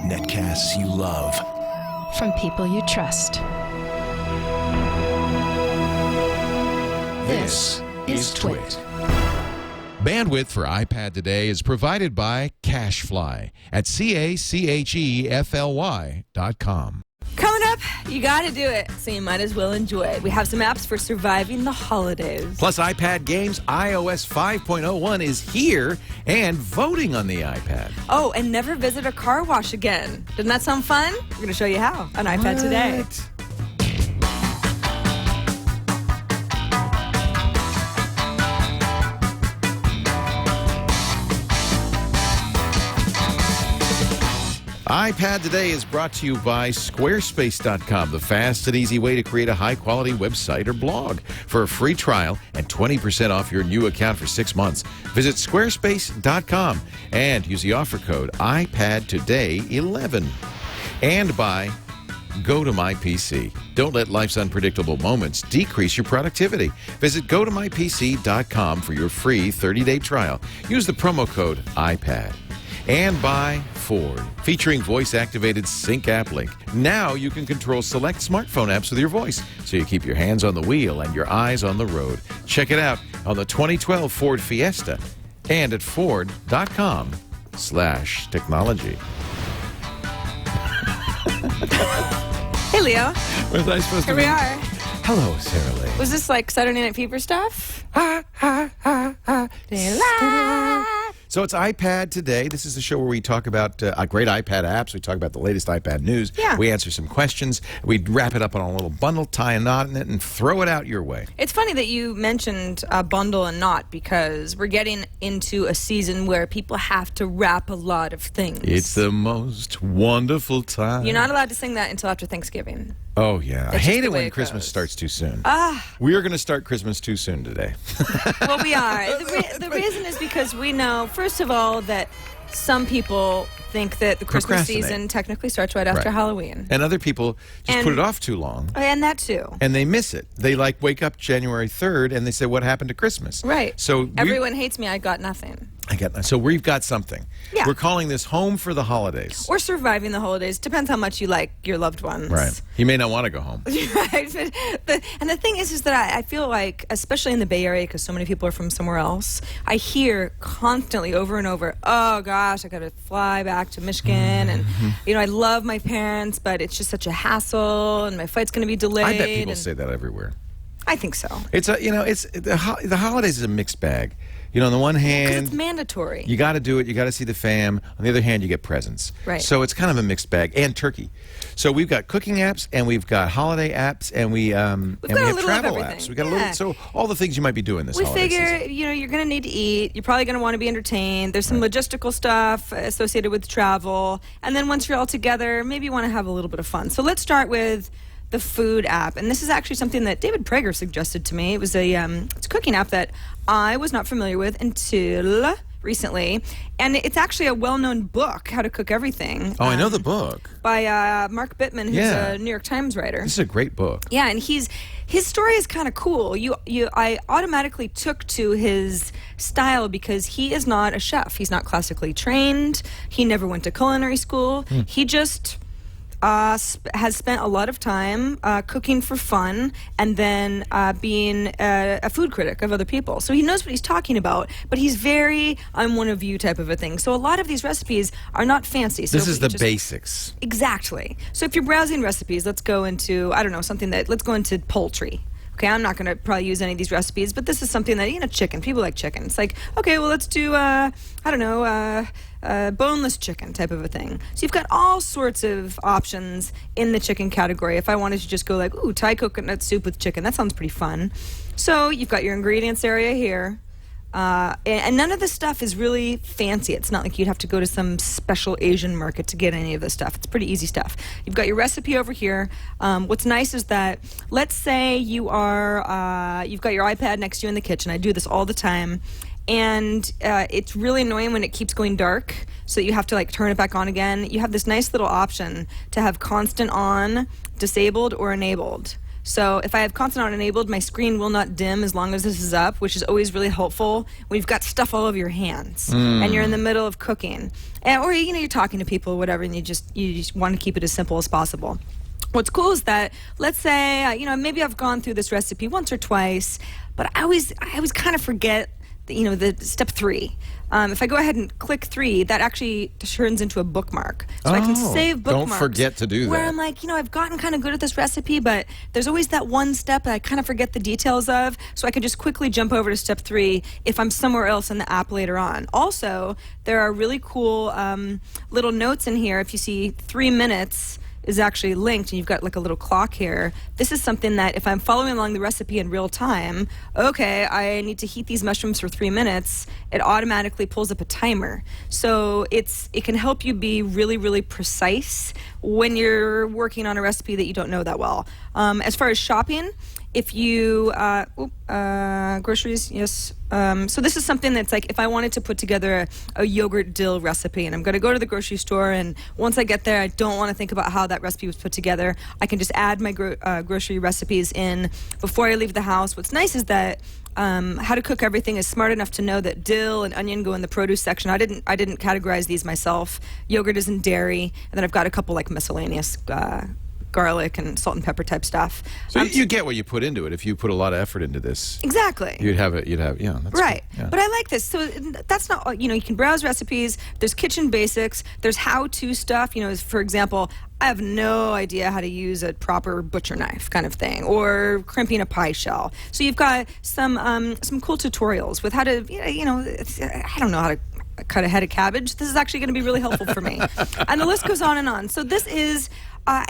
Netcasts you love. From people you trust. This is Twit. Bandwidth for iPad today is provided by Cachefly at CACHEFLY.com. Coming up, you gotta do it, so you might as well enjoy it. We have some apps for surviving the holidays. Plus iPad games, iOS 5.01 is here and voting on the iPad. Oh, and never visit a car wash again. Doesn't that sound fun? We're gonna show you how on iPad today. iPad Today is brought to you by Squarespace.com, the fast and easy way to create a high-quality website or blog. For a free trial and 20% off your new account for 6 months, visit Squarespace.com and use the offer code iPadToday11. And by GoToMyPC. Don't let life's unpredictable moments decrease your productivity. Visit GoToMyPC.com for your free 30-day trial. Use the promo code iPad. And by Ford, featuring voice-activated Sync App Link. Now you can control select smartphone apps with your voice, so you keep your hands on the wheel and your eyes on the road. Check it out on the 2012 Ford Fiesta and at Ford.com/technology. Hey, Leo. Was I supposed Here to we be? are. Hello, Sarah Lee. Was this like Saturday Night Fever stuff? So it's iPad Today. This is the show where we talk about great iPad apps. We talk about the latest iPad news. Yeah. We answer some questions. We wrap it up on a little bundle, tie a knot in it, and throw it out your way. It's funny that you mentioned bundle and knot because we're getting into a season where people have to wrap a lot of things. It's the most wonderful time. You're not allowed to sing that until after Thanksgiving. Oh, yeah. I That's hate just the it way when it Christmas goes. starts too soon. Ah. We are going to start Christmas too soon today. Well, we are. The reason is because we know, first of all, that some people think that the Christmas Procrastinate. season technically starts right after Right. Halloween. And other people just And- put it off too long. And that too. And they miss it. They wake up January 3rd and they say, what happened to Christmas? Right. So Everyone hates me. I got nothing. So we've got something. Yeah. We're calling this Home for the Holidays. Or surviving the holidays. Depends how much you like your loved ones. Right. You may not want to go home. Right. And the thing is that I feel like, especially in the Bay Area, because so many people are from somewhere else, I hear constantly over and over, oh gosh, I got to fly back to Michigan, and I love my parents, but it's just such a hassle, and my flight's going to be delayed. I bet people and say that everywhere. I think so. It's the holidays is a mixed bag. On the one Because hand, it's mandatory. you got to do it. You got to see the fam. On the other hand, you get presents. Right. So it's kind of a mixed bag. And turkey. So we've got cooking apps, and we've got holiday apps, and we have got a little of travel everything. apps. We got a Yeah. little. So all the things you might be doing this We holiday figure, season. you're going to need to eat. You're probably going to want to be entertained. There's some logistical stuff associated with travel. And then once you're all together, maybe you want to have a little bit of fun. So let's start with the food app. And this is actually something that David Prager suggested to me. It was it's a cooking app that I was not familiar with until recently. And it's actually a well-known book, How to Cook Everything. Oh, I know the book. By Mark Bittman, who's Yeah. a New York Times writer. This is a great book. Yeah, and his story is kind of cool. I automatically took to his style because he is not a chef. He's not classically trained. He never went to culinary school. He just has spent a lot of time cooking for fun and then being a food critic of other people. So he knows what he's talking about, but he's very I'm one of you type of a thing. So a lot of these recipes are not fancy. So This is we the basics. Exactly. So if you're browsing recipes, let's go into, let's go into poultry. Okay, I'm not going to probably use any of these recipes, but this is something that, chicken. People like chicken. It's like, okay, well, let's do, boneless chicken type of a thing. So you've got all sorts of options in the chicken category. If I wanted to just go like, ooh, Thai coconut soup with chicken, that sounds pretty fun. So you've got your ingredients area here. And none of this stuff is really fancy. It's not like you'd have to go to some special Asian market to get any of this stuff. It's pretty easy stuff. You've got your recipe over here. What's nice is that, let's say you've got your iPad next to you in the kitchen. I do this all the time. And it's really annoying when it keeps going dark, so that you have to turn it back on again. You have this nice little option to have constant on, disabled, or enabled. So if I have constant on enabled, my screen will not dim as long as this is up, which is always really helpful when you've got stuff all over your hands and you're in the middle of cooking. Or you're talking to people or whatever, and you just want to keep it as simple as possible. What's cool is that, let's say, maybe I've gone through this recipe once or twice, but I always kind of forget, the step 3. If I go ahead and click 3, that actually turns into a bookmark. So I can save bookmarks. Don't forget to do that. Where I'm like, I've gotten kind of good at this recipe, but there's always that one step that I kind of forget the details of, so I can just quickly jump over to step 3 if I'm somewhere else in the app later on. Also, there are really cool little notes in here. If you see 3 minutes is actually linked, and you've got like a little clock here. This is something that if I'm following along the recipe in real time, okay, I need to heat these mushrooms for 3 minutes, it automatically pulls up a timer. So it can help you be really, really precise when you're working on a recipe that you don't know that well. As far as shopping, if you, groceries, yes. So this is something that's like if I wanted to put together a yogurt dill recipe, and I'm going to go to the grocery store, and once I get there, I don't want to think about how that recipe was put together. I can just add my grocery recipes in before I leave the house. What's nice is that How to Cook Everything is smart enough to know that dill and onion go in the produce section. I didn't categorize these myself. Yogurt is in dairy, and then I've got a couple like miscellaneous garlic and salt and pepper type stuff. So you get what you put into it. If you put a lot of effort into this, exactly, you'd have yeah, that's right. Cool. Yeah. But I like this. So that's not, you can browse recipes. There's kitchen basics. There's how-to stuff. For example, I have no idea how to use a proper butcher knife kind of thing, or crimping a pie shell. So you've got some cool tutorials with how to, I don't know how to cut a head of cabbage. This is actually going to be really helpful for me. And the list goes on and on. So this is,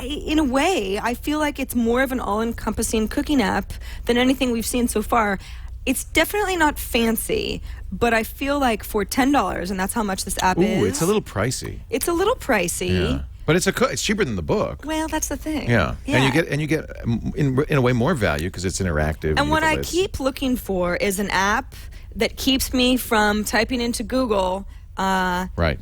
in a way, I feel like it's more of an all-encompassing cooking app than anything we've seen so far. It's definitely not fancy, but I feel like for $10, and that's how much this app is. Ooh, it's a little pricey. It's a little pricey. Yeah. But it's cheaper than the book. Well, that's the thing. Yeah. And you get in a way more value because it's interactive. And what I keep looking for is an app that keeps me from typing into Google right.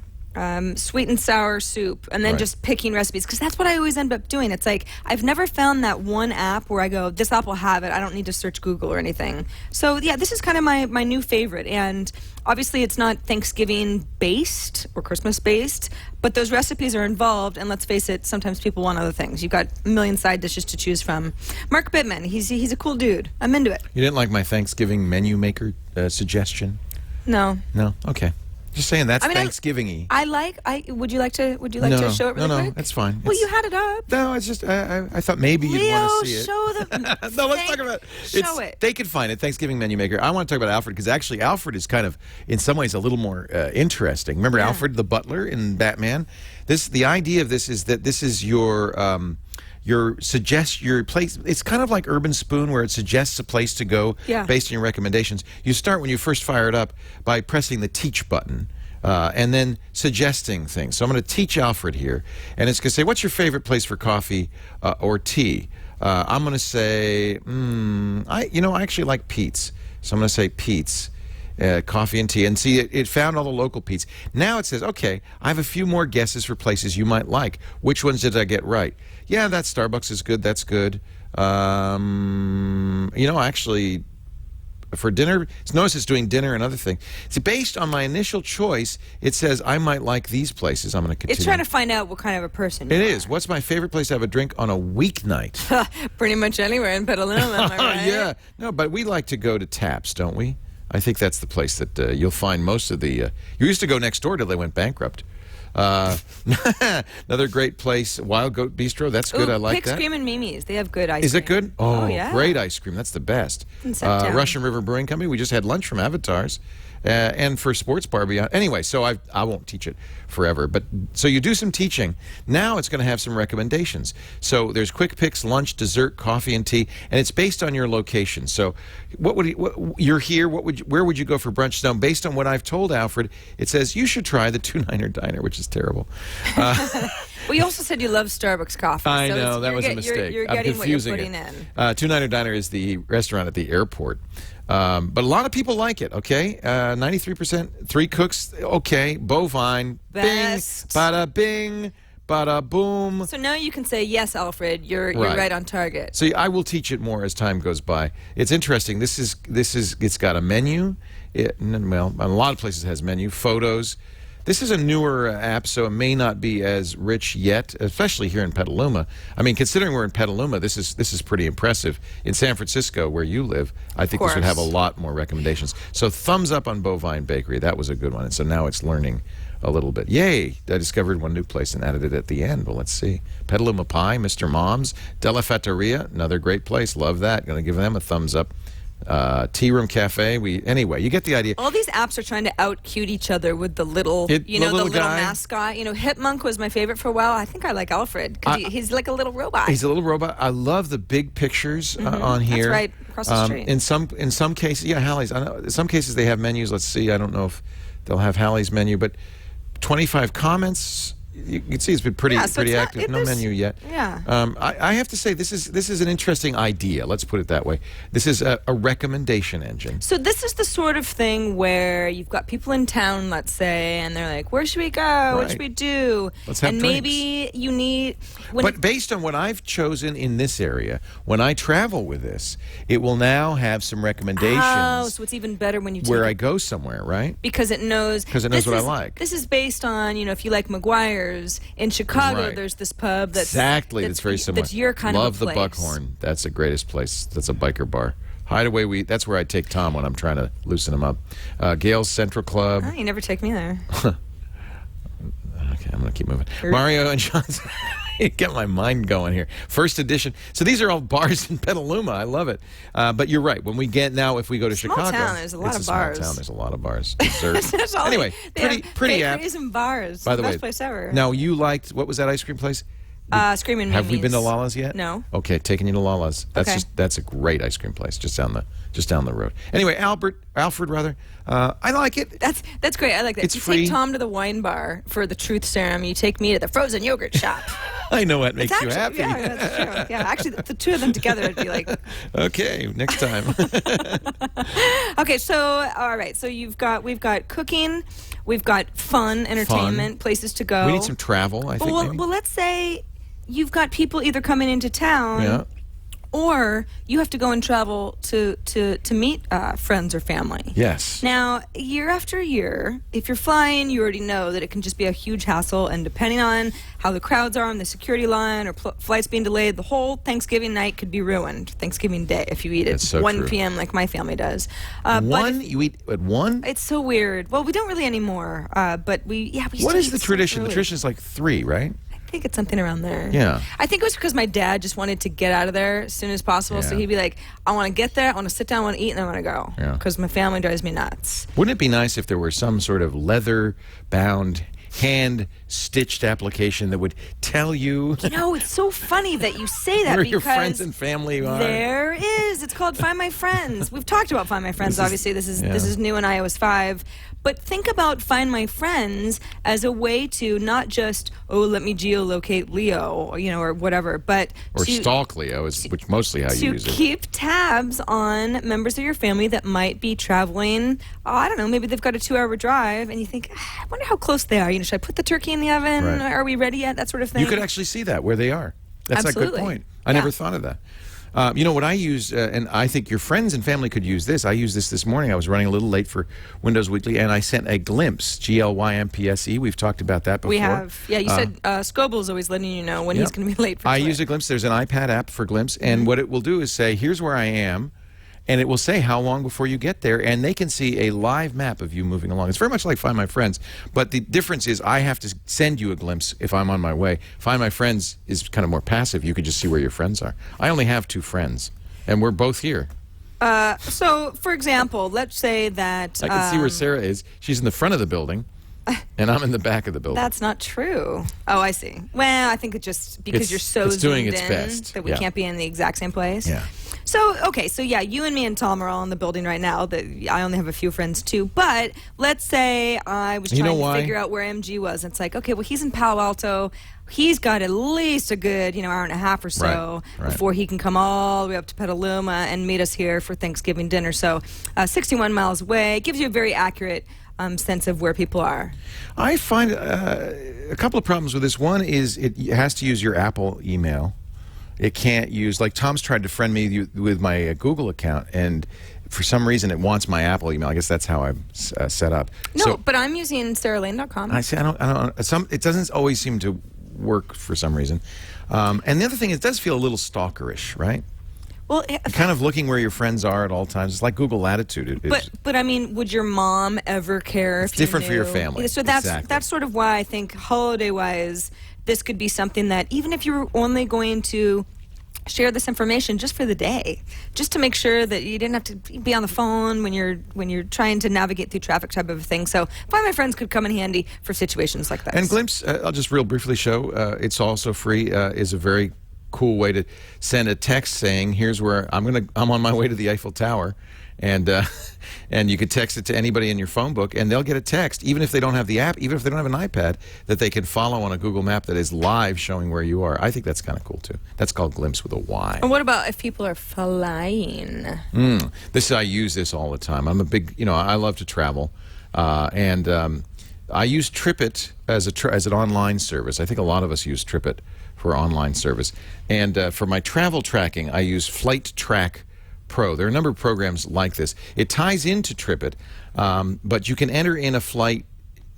Sweet and sour soup, and then just picking recipes, because that's what I always end up doing. It's like I've never found that one app where I go, this app will have it, I don't need to search Google or anything. So yeah, this is kind of my new favorite, and obviously it's not Thanksgiving based or Christmas based, but those recipes are involved, and let's face it, sometimes people want other things. You've got a million side dishes to choose from. Mark Bittman, he's a cool dude. I'm into it. You didn't like my Thanksgiving menu maker suggestion? No. No? Okay. Just saying that's Thanksgiving-y. Would you like to show it really quick? No, that's fine. Well, you had it up. No, it's just I thought maybe you'd want to see it. Show them. No, let's talk about it. Show it. They can find it, Thanksgiving Menu Maker. I want to talk about Alfred because actually Alfred is kind of, in some ways, a little more interesting. Remember Alfred the butler in Batman? The idea of this is that this is your place. It's kind of like Urban Spoon, where it suggests a place to go based on your recommendations. You start when you first fire it up by pressing the Teach button. And then suggesting things. So I'm going to teach Alfred here, and it's going to say, what's your favorite place for coffee or tea? I'm going to say, I actually like Pete's. So I'm going to say Pete's, coffee and tea. And see, it found all the local Pete's. Now it says, okay, I have a few more guesses for places you might like. Which ones did I get right? Yeah, that Starbucks is good. That's good. Actually, for dinner, notice it's doing dinner and other things. It's based on my initial choice. It says I might like these places. I'm going to continue. It's trying to find out what kind of a person you are. It is. What's my favorite place to have a drink on a weeknight? Pretty much anywhere in Petaluma, am I right? Yeah. No, but we like to go to Taps, don't we? I think that's the place that you'll find most of the... you used to go next door till they went bankrupt. Another great place, Wild Goat Bistro. That's good. I like that. Pick Scream and Mimi's. They have good ice cream. Is it good? Oh, yeah. Great ice cream. That's the best. Russian River Brewing Company. We just had lunch from Avatars. And for Sports Bar Beyond. Anyway, so I won't teach it forever. But so you do some teaching. Now it's going to have some recommendations. So there's quick picks, lunch, dessert, coffee, and tea. And it's based on your location. So you're here. Where would you go for brunch? Now, based on what I've told Alfred, it says you should try the Two-Niner Diner, which is terrible. Well, you also said you love Starbucks coffee. I know. That was a mistake. You're getting what you're putting in. Two-Niner Diner is the restaurant at the airport. But a lot of people like it, okay? 93%. 3 cooks, okay. Bovine, Best. bing, bada bing, bada boom. So now you can say, yes, Alfred, you're right on target. So I will teach it more as time goes by. It's interesting. It's got a menu. Well, a lot of places it has menu, photos. This is a newer app, so it may not be as rich yet, especially here in Petaluma. I mean, considering we're in Petaluma, this is pretty impressive. In San Francisco, where you live, I think this would have a lot more recommendations. So thumbs up on Bovine Bakery. That was a good one. And so now it's learning a little bit. Yay! I discovered one new place and added it at the end. Well, let's see. Petaluma Pie, Mr. Mom's, Della Fattoria, another great place. Love that. Going to give them a thumbs up. Tea Room Cafe. Anyway, you get the idea. All these apps are trying to out-cute each other with the little, the little mascot. Hipmunk was my favorite for a while. I think I like Alfred because he's like a little robot. He's a little robot. I love the big pictures on here. That's right, across the street. In some cases, yeah, Hallie's. I know, in some cases they have menus. Let's see. I don't know if they'll have Hallie's menu, but 25 comments. You can see it's been pretty active. No menu yet. Yeah. I have to say this is an interesting idea. Let's put it that way. This is a recommendation engine. So this is the sort of thing where you've got people in town, let's say, and they're like, "Where should we go? What should we do?" Let's have drinks. Maybe you need. But based on what I've chosen in this area, when I travel with this, it will now have some recommendations. Oh, so it's even better when you where I go somewhere, right? Because it knows. Because it knows what I like. This is based on if you like McGuire's. In Chicago, there's this pub that's very similar. That's your kind of a place. Love the Buckhorn. That's the greatest place. That's a biker bar. Hideaway. That's where I take Tom when I'm trying to loosen him up. Gale's Central Club. Oh, you never take me there. Okay, I'm going to keep moving. Mario and John's. Get my mind going here. First edition. So these are all bars in Petaluma. I love it. But you're right. When we get if we go to Chicago, town, there's a lot of Small bars. town. There's a lot of bars. Anyway, pretty app. Bakeries and bars. By the way, best place ever. Now you liked what was that ice cream place? Screaming Mimi's. Have we been to Lala's yet? No. Okay, taking you to Lala's. That's a great ice cream place just down the road. Anyway, Alfred rather. I like it. That's great. I like that. It's you free. Take Tom to the wine bar for the truth serum. You take me to the frozen yogurt shop. I know what makes you happy. Yeah, that's true. Yeah, actually, the two of them together would be like. Okay, next time. Okay, so all right, so we've got cooking, we've got fun, entertainment, places to go. We need some travel. I think. Well, let's say you've got people either coming into town, or you have to go and travel to meet friends or family. Yes. Now, year after year, if you're flying, you already know that it can just be a huge hassle, and depending on how the crowds are on the security line or flights being delayed, the whole Thanksgiving night could be ruined. Thanksgiving Day, if you eat at 1 p.m. like my family does. You eat at 1? It's so weird. Well, we don't really anymore, but we used What to is eat the so tradition? early. The tradition is like 3, right? I think it's something around there. Yeah. I think it was because my dad just wanted to get out of there as soon as possible. So he'd be like, I want to get there, I want to sit down, I want to eat, and then I want to go. Yeah. Because my family drives me nuts. Wouldn't it be nice if there were some sort of leather-bound, hand-stitched application that would tell you... It's so funny that you say that where because your friends and family are. There is. It's called Find My Friends. We've talked about Find My Friends, obviously. This is new in iOS 5. But think about Find My Friends as a way to not just, let me geolocate Leo, or whatever, but or stalk Leo, which mostly how you use it. To keep tabs on members of your family that might be traveling. I don't know, maybe they've got a 2-hour drive, and you think, I wonder how close they are. Should I put the turkey in the oven? Right. Are we ready yet? That sort of thing. You could actually see that, where they are. That's a good point. I never thought of that. What I use, and I think your friends and family could use this. I used this morning. I was running a little late for Windows Weekly, and I sent a glimpse, GLYMPSE. We've talked about that before. We have. Yeah, you said Scoble's always letting you know when he's going to be late for I use a glimpse. There's an iPad app for glimpse, and what it will do is say, here's where I am, and it will say how long before you get there, and they can see a live map of you moving along. It's very much like Find My Friends, but the difference is I have to send you a glimpse if I'm on my way. Find My Friends is kind of more passive. You can just see where your friends are. I only have 2 friends, and we're both here. So, for example, let's say that... I can see where Sarah is. She's in the front of the building, and I'm in the back of the building. That's not true. Oh, I see. Well, I think it's just because you're so it's doing zoomed its in best. that we can't be in the exact same place. Yeah. So, okay, so yeah, you and me and Tom are all in the building right now. I only have a few friends too. But let's say I was trying to figure out where MG was. It's like, okay, well, he's in Palo Alto. He's got at least a good, hour and a half or so before he can come all the way up to Petaluma and meet us here for Thanksgiving dinner. So, 61 miles away. It gives you a very accurate sense of where people are. I find a couple of problems with this. One is it has to use your Apple email. It can't use, like Tom's tried to friend me with my Google account, and for some reason it wants my Apple email. I guess that's how I'm set up. No, but I'm using SarahLane.com. I see. I don't. It doesn't always seem to work for some reason. And the other thing is, it does feel a little stalkerish, right? Well, You're kind of looking where your friends are at all times. It's like Google Latitude. But I mean, would your mom ever care? It's if you different for your family. So that's sort of why I think holiday-wise, this could be something that even if you're only going to share this information just for the day, just to make sure that you didn't have to be on the phone when you're trying to navigate through traffic type of a thing. So Find My Friends could come in handy for situations like this. And Glimpse, I'll just real briefly show, it's also free, is a very cool way to send a text saying, here's where I'm on my way to the Eiffel Tower, and you could text it to anybody in your phone book, and they'll get a text, even if they don't have the app, even if they don't have an iPad, that they can follow on a Google map that is live showing where you are. I think that's kind of cool too. That's called Glimpse with a Y. And what about if people are flying? I use this all the time. I'm a big, I love to travel, and I use TripIt as an online service. I think a lot of us use TripIt for online service. And for my travel tracking, I use Flight Track Pro. There are a number of programs like this. It ties into TripIt, but you can enter in a flight.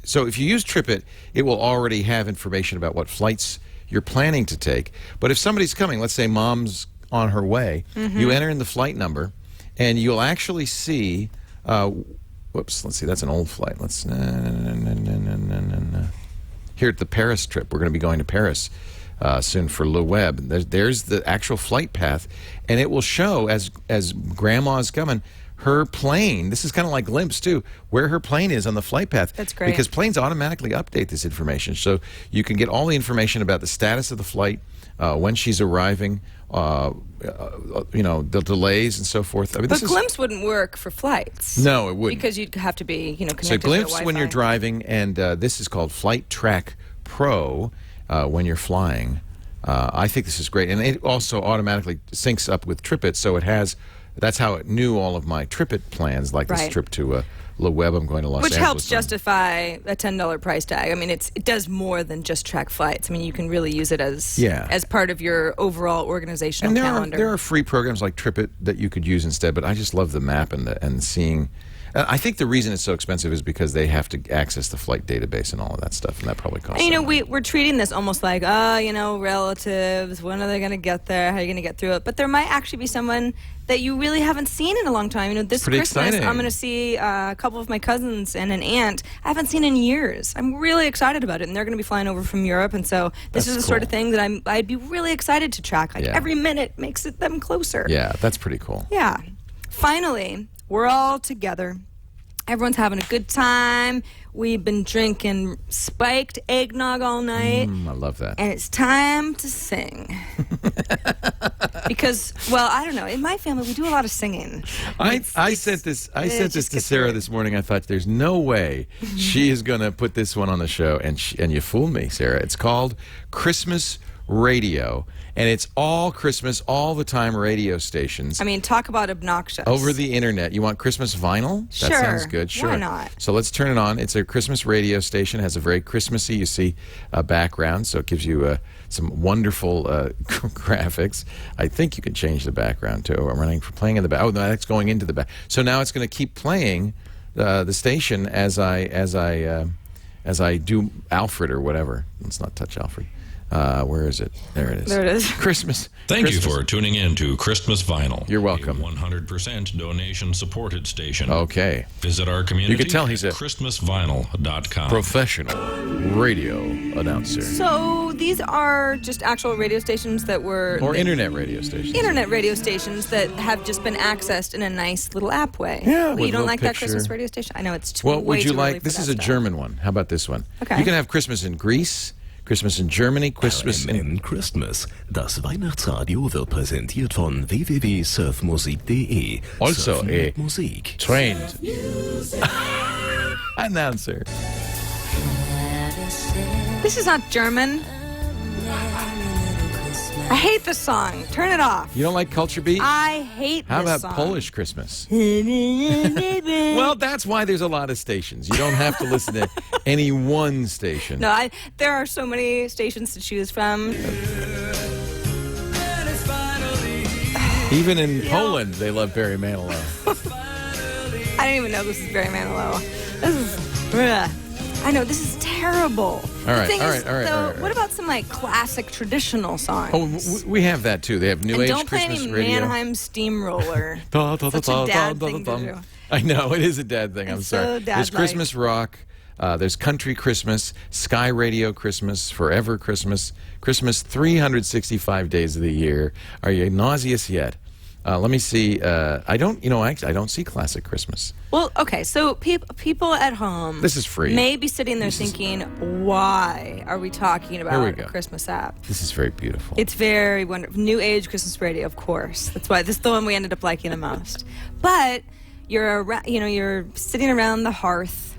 So if you use TripIt, it will already have information about what flights you're planning to take. But if somebody's coming, let's say mom's on her way, you enter in the flight number, and you'll actually see, whoops, let's see, that's an old flight. Let's, here at the Paris trip, we're going to be going to Paris soon for Le Web. There's the actual flight path, and it will show as Grandma's coming, her plane. This is kind of like Glimpse too, where her plane is on the flight path. That's great. Because planes automatically update this information, so you can get all the information about the status of the flight, when she's arriving, the delays and so forth. I mean, but Glimpse wouldn't work for flights. No, it wouldn't. Because you'd have to be, connected so to Glimpse Wi-Fi. when you're driving, and this is called Flight Track Pro when you're flying. I think this is great, and it also automatically syncs up with TripIt, so it has. That's how it knew all of my TripIt plans, like this trip to Le Web. I'm going to Los Angeles. Which helps justify a $10 price tag. I mean, it does more than just track flights. I mean, you can really use it as part of your overall organizational calendar. There are free programs like TripIt that you could use instead, but I just love the map and seeing. I think the reason it's so expensive is because they have to access the flight database and all of that stuff, and that probably costs. And, we're treating this almost like, relatives. When are they going to get there? How are you going to get through it? But there might actually be someone that you really haven't seen in a long time. This Christmas, exciting. I'm going to see a couple of my cousins and an aunt I haven't seen in years. I'm really excited about it, and they're going to be flying over from Europe, and so this is the sort of thing that I'd be really excited to track. Like every minute makes them closer. Yeah, that's pretty cool. Yeah. Finally, we're all together. Everyone's having a good time. We've been drinking spiked eggnog all night. I love that. And it's time to sing. Because, I don't know. In my family, we do a lot of singing. I sent this to Sarah this morning. I thought, there's no way she is going to put this one on the show, and you fooled me, Sarah. It's called Christmas Radio, and it's all Christmas, all the time radio stations. I mean, talk about obnoxious. Over the internet. You want Christmas vinyl? Sure. That sounds good. Sure. Why not? So let's turn it on. It's a Christmas radio station. It has a very Christmassy, you see, background, so it gives you some wonderful graphics. I think you can change the background too. I'm playing in the back. Oh, no, that's going into the back. So now it's going to keep playing the station as I do Alfred or whatever. Let's not touch Alfred. Where is it? There it is. There it is. Christmas. Thank you for tuning in to Christmas Vinyl. You're welcome. A 100% donation-supported station. Okay. Visit our community. You can tell he's a ChristmasVinyl.com. professional radio announcer. So these are just actual radio stations that were... Or internet radio stations. Internet radio stations that have just been accessed in a nice little app way. Yeah, But with you don't a like little that Christmas picture. radio station? I know, it's Well, way would you too early like... for This that is a stuff. German one. How about this one? Okay. You can have Christmas in Greece, Christmas in Germany, Christmas in... RMN Christmas. Das Weihnachtsradio wird präsentiert von www.surfmusik.de. Also Surfen a mit Musik. trained announcer. This is not German. I hate this song. Turn it off. You don't like Culture Beat? I hate How this about song. Polish Christmas? Well, that's why there's a lot of stations. You don't have to listen to any one station. No, there are so many stations to choose from. Even in Poland, they love Barry Manilow. I don't even know this is Barry Manilow. This is... Ugh. I know, this is terrible. All right, the thing all is, right, all right, though, all right. what about some like classic traditional songs? Oh, we have that too. They have New and Age don't play Christmas any radio. Mannheim Steamroller. Such a dad thing to do. I know, it is a dad thing. I'm It's sorry. so There's dad-like. Christmas rock. There's country Christmas, Sky Radio Christmas, Forever Christmas, Christmas 365 days of the year. Are you nauseous yet? Let me see. I don't see classic Christmas. Well, okay, so people at home. This is free. May be sitting there thinking, why are we talking Here we about go. a Christmas app? This is very beautiful. It's very wonderful. New Age Christmas radio, of course. That's why this is the one we ended up liking the most. But you're sitting around the hearth.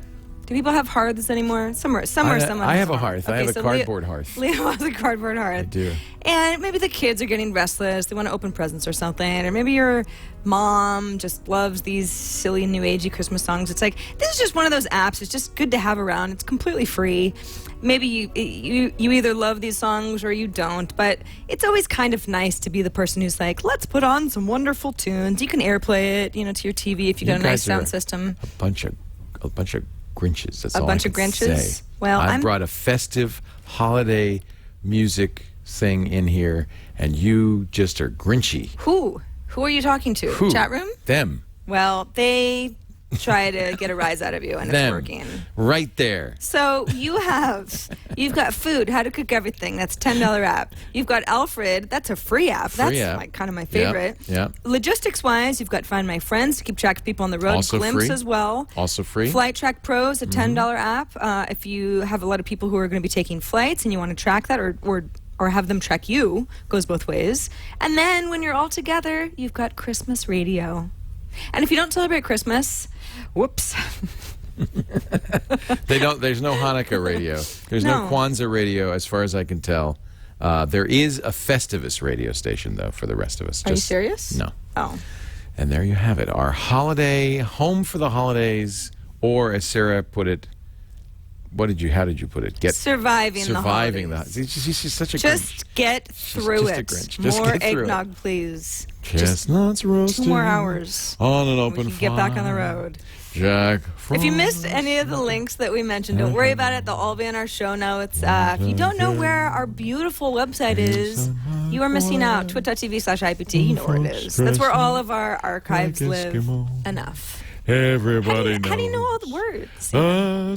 Do people have hearths anymore? Some I have a hearth. I have a cardboard hearth. Leo has a cardboard hearth. I do. And maybe the kids are getting restless. They want to open presents or something. Or maybe your mom just loves these silly new agey Christmas songs. It's like, this is just one of those apps. It's just good to have around. It's completely free. Maybe you either love these songs or you don't. But it's always kind of nice to be the person who's like, let's put on some wonderful tunes. You can AirPlay it, to your TV if you got a nice sound system. A bunch of Grinches. That's A all bunch I of can Grinches? say. Well, I I'm- brought a festive holiday music thing in here, and you just are Grinchy. Who are you talking to? Who? Chat room? Them. Well, they try to get a rise out of you, and Them. it's working. Right there. So you've got food, how to cook everything. That's $10 app. You've got Alfred. That's a free app. Free That's app. kind of my favorite. Yep. Logistics-wise, you've got Find My Friends to keep track of people on the road. Also Glimpse free. as well. Also free. Flight Track Pro is a $10 app. If you have a lot of people who are going to be taking flights and you want to track that or have them track you, goes both ways. And then when you're all together, you've got Christmas radio. And if you don't celebrate Christmas, whoops. There's no Hanukkah radio. There's no No. Kwanzaa radio, as far as I can tell. There is a Festivus radio station, though, for the rest of us. Are you serious? No. Oh. And there you have it. Our holiday, home for the holidays, or as Sarah put it, how did you put it? Surviving the holidays. She's such a Grinch. Just get through just a it. Grinch. Just More get through it. eggnog, please. Chestnuts roasting. 2 more hours. On an We open can get back on the fire. road. Jack If you missed any of the links that we mentioned, don't worry about it. They'll all be on our show notes. If you don't know where our beautiful website is, you are missing out. Twit.tv/IPT. You know where it is. That's where all of our archives live. Enough. Everybody How do you know all the words?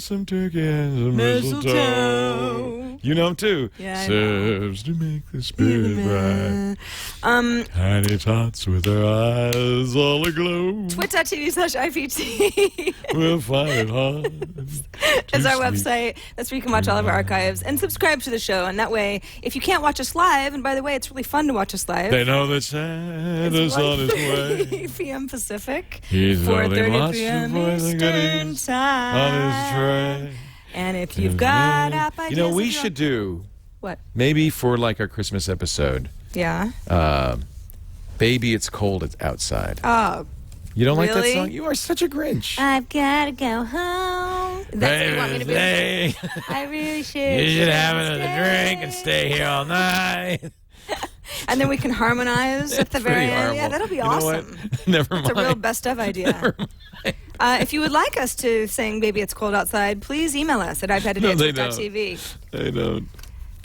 Some turkey and some mistletoe. You know them too. Yeah, I know. Serves to make the spirit bright. Tiny tots with their eyes all aglow. Twit.tv/IPT We'll find it hard. is our to website. That's where you can watch all of our archives and subscribe to the show. And that way, if you can't watch us live, and by the way, it's really fun to watch us live. They know that Santa's on his way. 1:30 p.m. Pacific, He's only 4:30 watched p.m. the boys and Eastern goodies time. on his tray. And if you've got app ideas, we as well- should do what? maybe for like our Christmas episode. Yeah. Baby, it's cold. It's outside. Oh, You don't like really? that song? You are such a Grinch. I've gotta go home. That's what you want me to be. Hey, I really should. you should have another drink and stay here all night. And then we can harmonize at the very Pretty end. Yeah, horrible. that'll be You know what? awesome. Never mind. It's a real best of idea. If you would like us to sing "Baby It's Cold Outside," please email us at No, they iPad@twit.tv. I don't.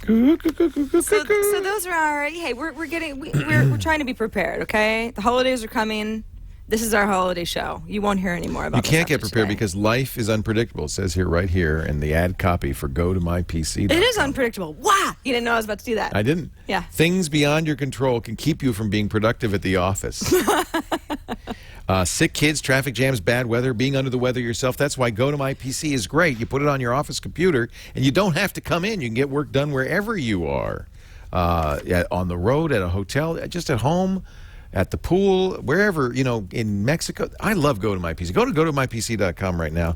So those are our. Hey, we're trying to be prepared. Okay, the holidays are coming. This is our holiday show. You won't hear any more about. You this can't after get prepared today. because life is unpredictable. It says here, right here, in the ad copy for go to mypc. it is unpredictable. Wow, you didn't know I was about to do that. I didn't. Yeah. Things beyond your control can keep you from being productive at the office. Sick kids, traffic jams, bad weather, being under the weather yourself. That's why Go to My PC is great. You put it on your office computer, and you don't have to come in. You can get work done wherever you are. On the road, at a hotel, just at home, at the pool, wherever, in Mexico. I love Go to My PC. Go to gotomypc.com right now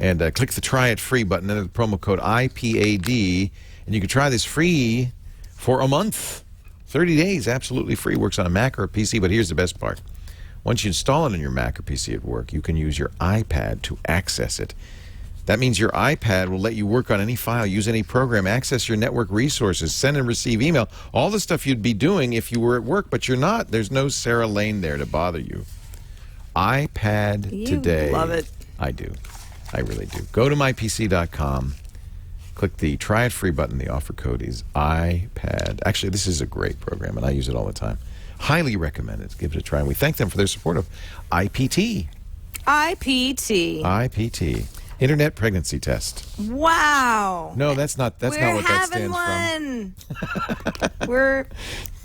and click the Try It Free button, enter the promo code IPAD, and you can try this free for a month. 30 days, absolutely free. Works on a Mac or a PC, but here's the best part. Once you install it on your Mac or PC at work, you can use your iPad to access it. That means your iPad will let you work on any file, use any program, access your network resources, send and receive email, all the stuff you'd be doing if you were at work, but you're not. There's no Sarah Lane there to bother you. iPad today. You love it. I do. I really do. Go to mypc.com. Click the try it free button. The offer code is iPad. Actually, this is a great program, and I use it all the time. Highly recommend it. Give it a try. And we thank them for their support of IPT. IPT. Internet Pregnancy Test. Wow. No, that's not what that stands one. We're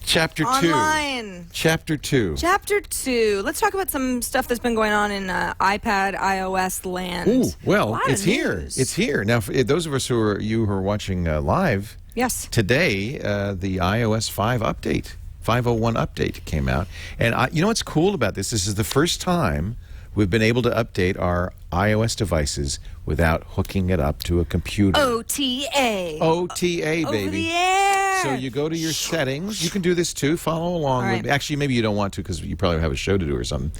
Chapter 2. online. Chapter 2. Chapter 2. Let's talk about some stuff that's been going on in iPad, iOS land. Ooh, well, Lot of it's here. news. It's here. Now, for those of us who are watching live, Yes. today the iOS 5 update, 501 update came out. And you know what's cool about this? This is the first time we've been able to update our iOS devices without hooking it up to a computer. OTA. OTA, Over baby. the air. So you go to your settings. You can do this too. Follow along. All right. Actually, maybe you don't want to because you probably have a show to do or something.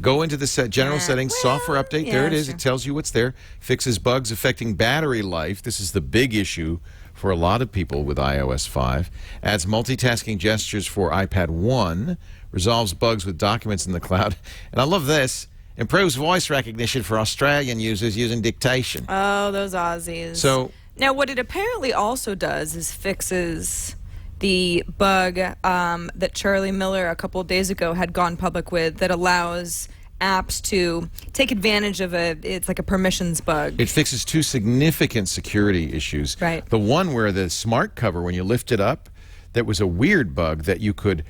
Go into the general settings, well, software update. yeah, There it is. sure. It tells you what's there. Fixes bugs affecting battery life. This is the big issue for a lot of people with iOS 5. Adds multitasking gestures for iPad 1. Resolves bugs with documents in the cloud. And I love this. Improves voice recognition for Australian users using dictation. Oh, those Aussies. So now, what it apparently also does is fixes the bug that Charlie Miller a couple of days ago had gone public with that allows apps to take advantage of it's like a permissions bug. it fixes two significant security issues. Right. The one where the smart cover, when you lift it up, that was a weird bug that you could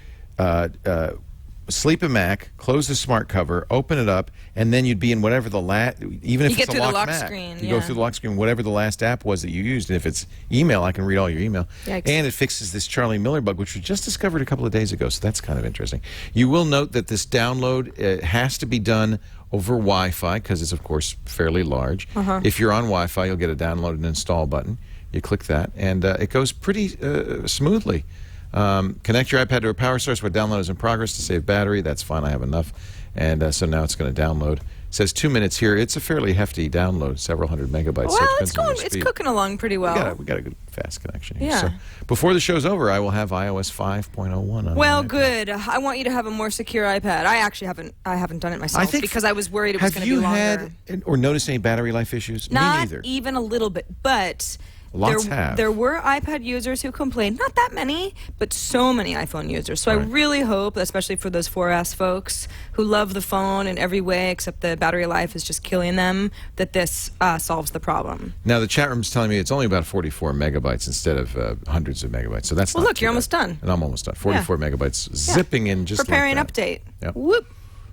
sleep a Mac, close the smart cover, open it up, and then you'd be in whatever the even if You it's get a through the locked lock Mac, screen, you go yeah. through the lock screen, whatever the last app was that you used. And if it's email, I can read all your email. Yikes. And it fixes this Charlie Miller bug, which we just discovered a couple of days ago. So that's kind of interesting. You will note that this download has to be done over Wi-Fi because it's, of course, fairly large. If you're on Wi-Fi, you'll get a download and install button. You click that, and it goes pretty smoothly. Connect your iPad to a power source where download is in progress to save battery. That's fine. I have enough. And so now it's going to download. It says 2 minutes here. It's a fairly hefty download, several hundred megabytes. so it Well, depends on your it's speed. cooking along pretty well. We got a good fast connection here. Yeah. So before the show's over, I will have iOS 5.01 on Well, my iPad. good. I want you to have a more secure iPad. I actually haven't done it myself because I was worried it was going to be longer. Have you had or noticed any battery life issues? Me Not neither. even a little bit, but Lots have. there were iPad users who complained. Not that many, but so many iPhone users. So I really hope, especially for those 4S folks who love the phone in every way except the battery life is just killing them, that this solves the problem. Now, the chat room's telling me it's only about 44 megabytes instead of hundreds of megabytes. So that's Well, not look, too you're bad. almost done. And I'm almost done. 44 megabytes zipping in just Preparing like that. update. Yep. Whoop.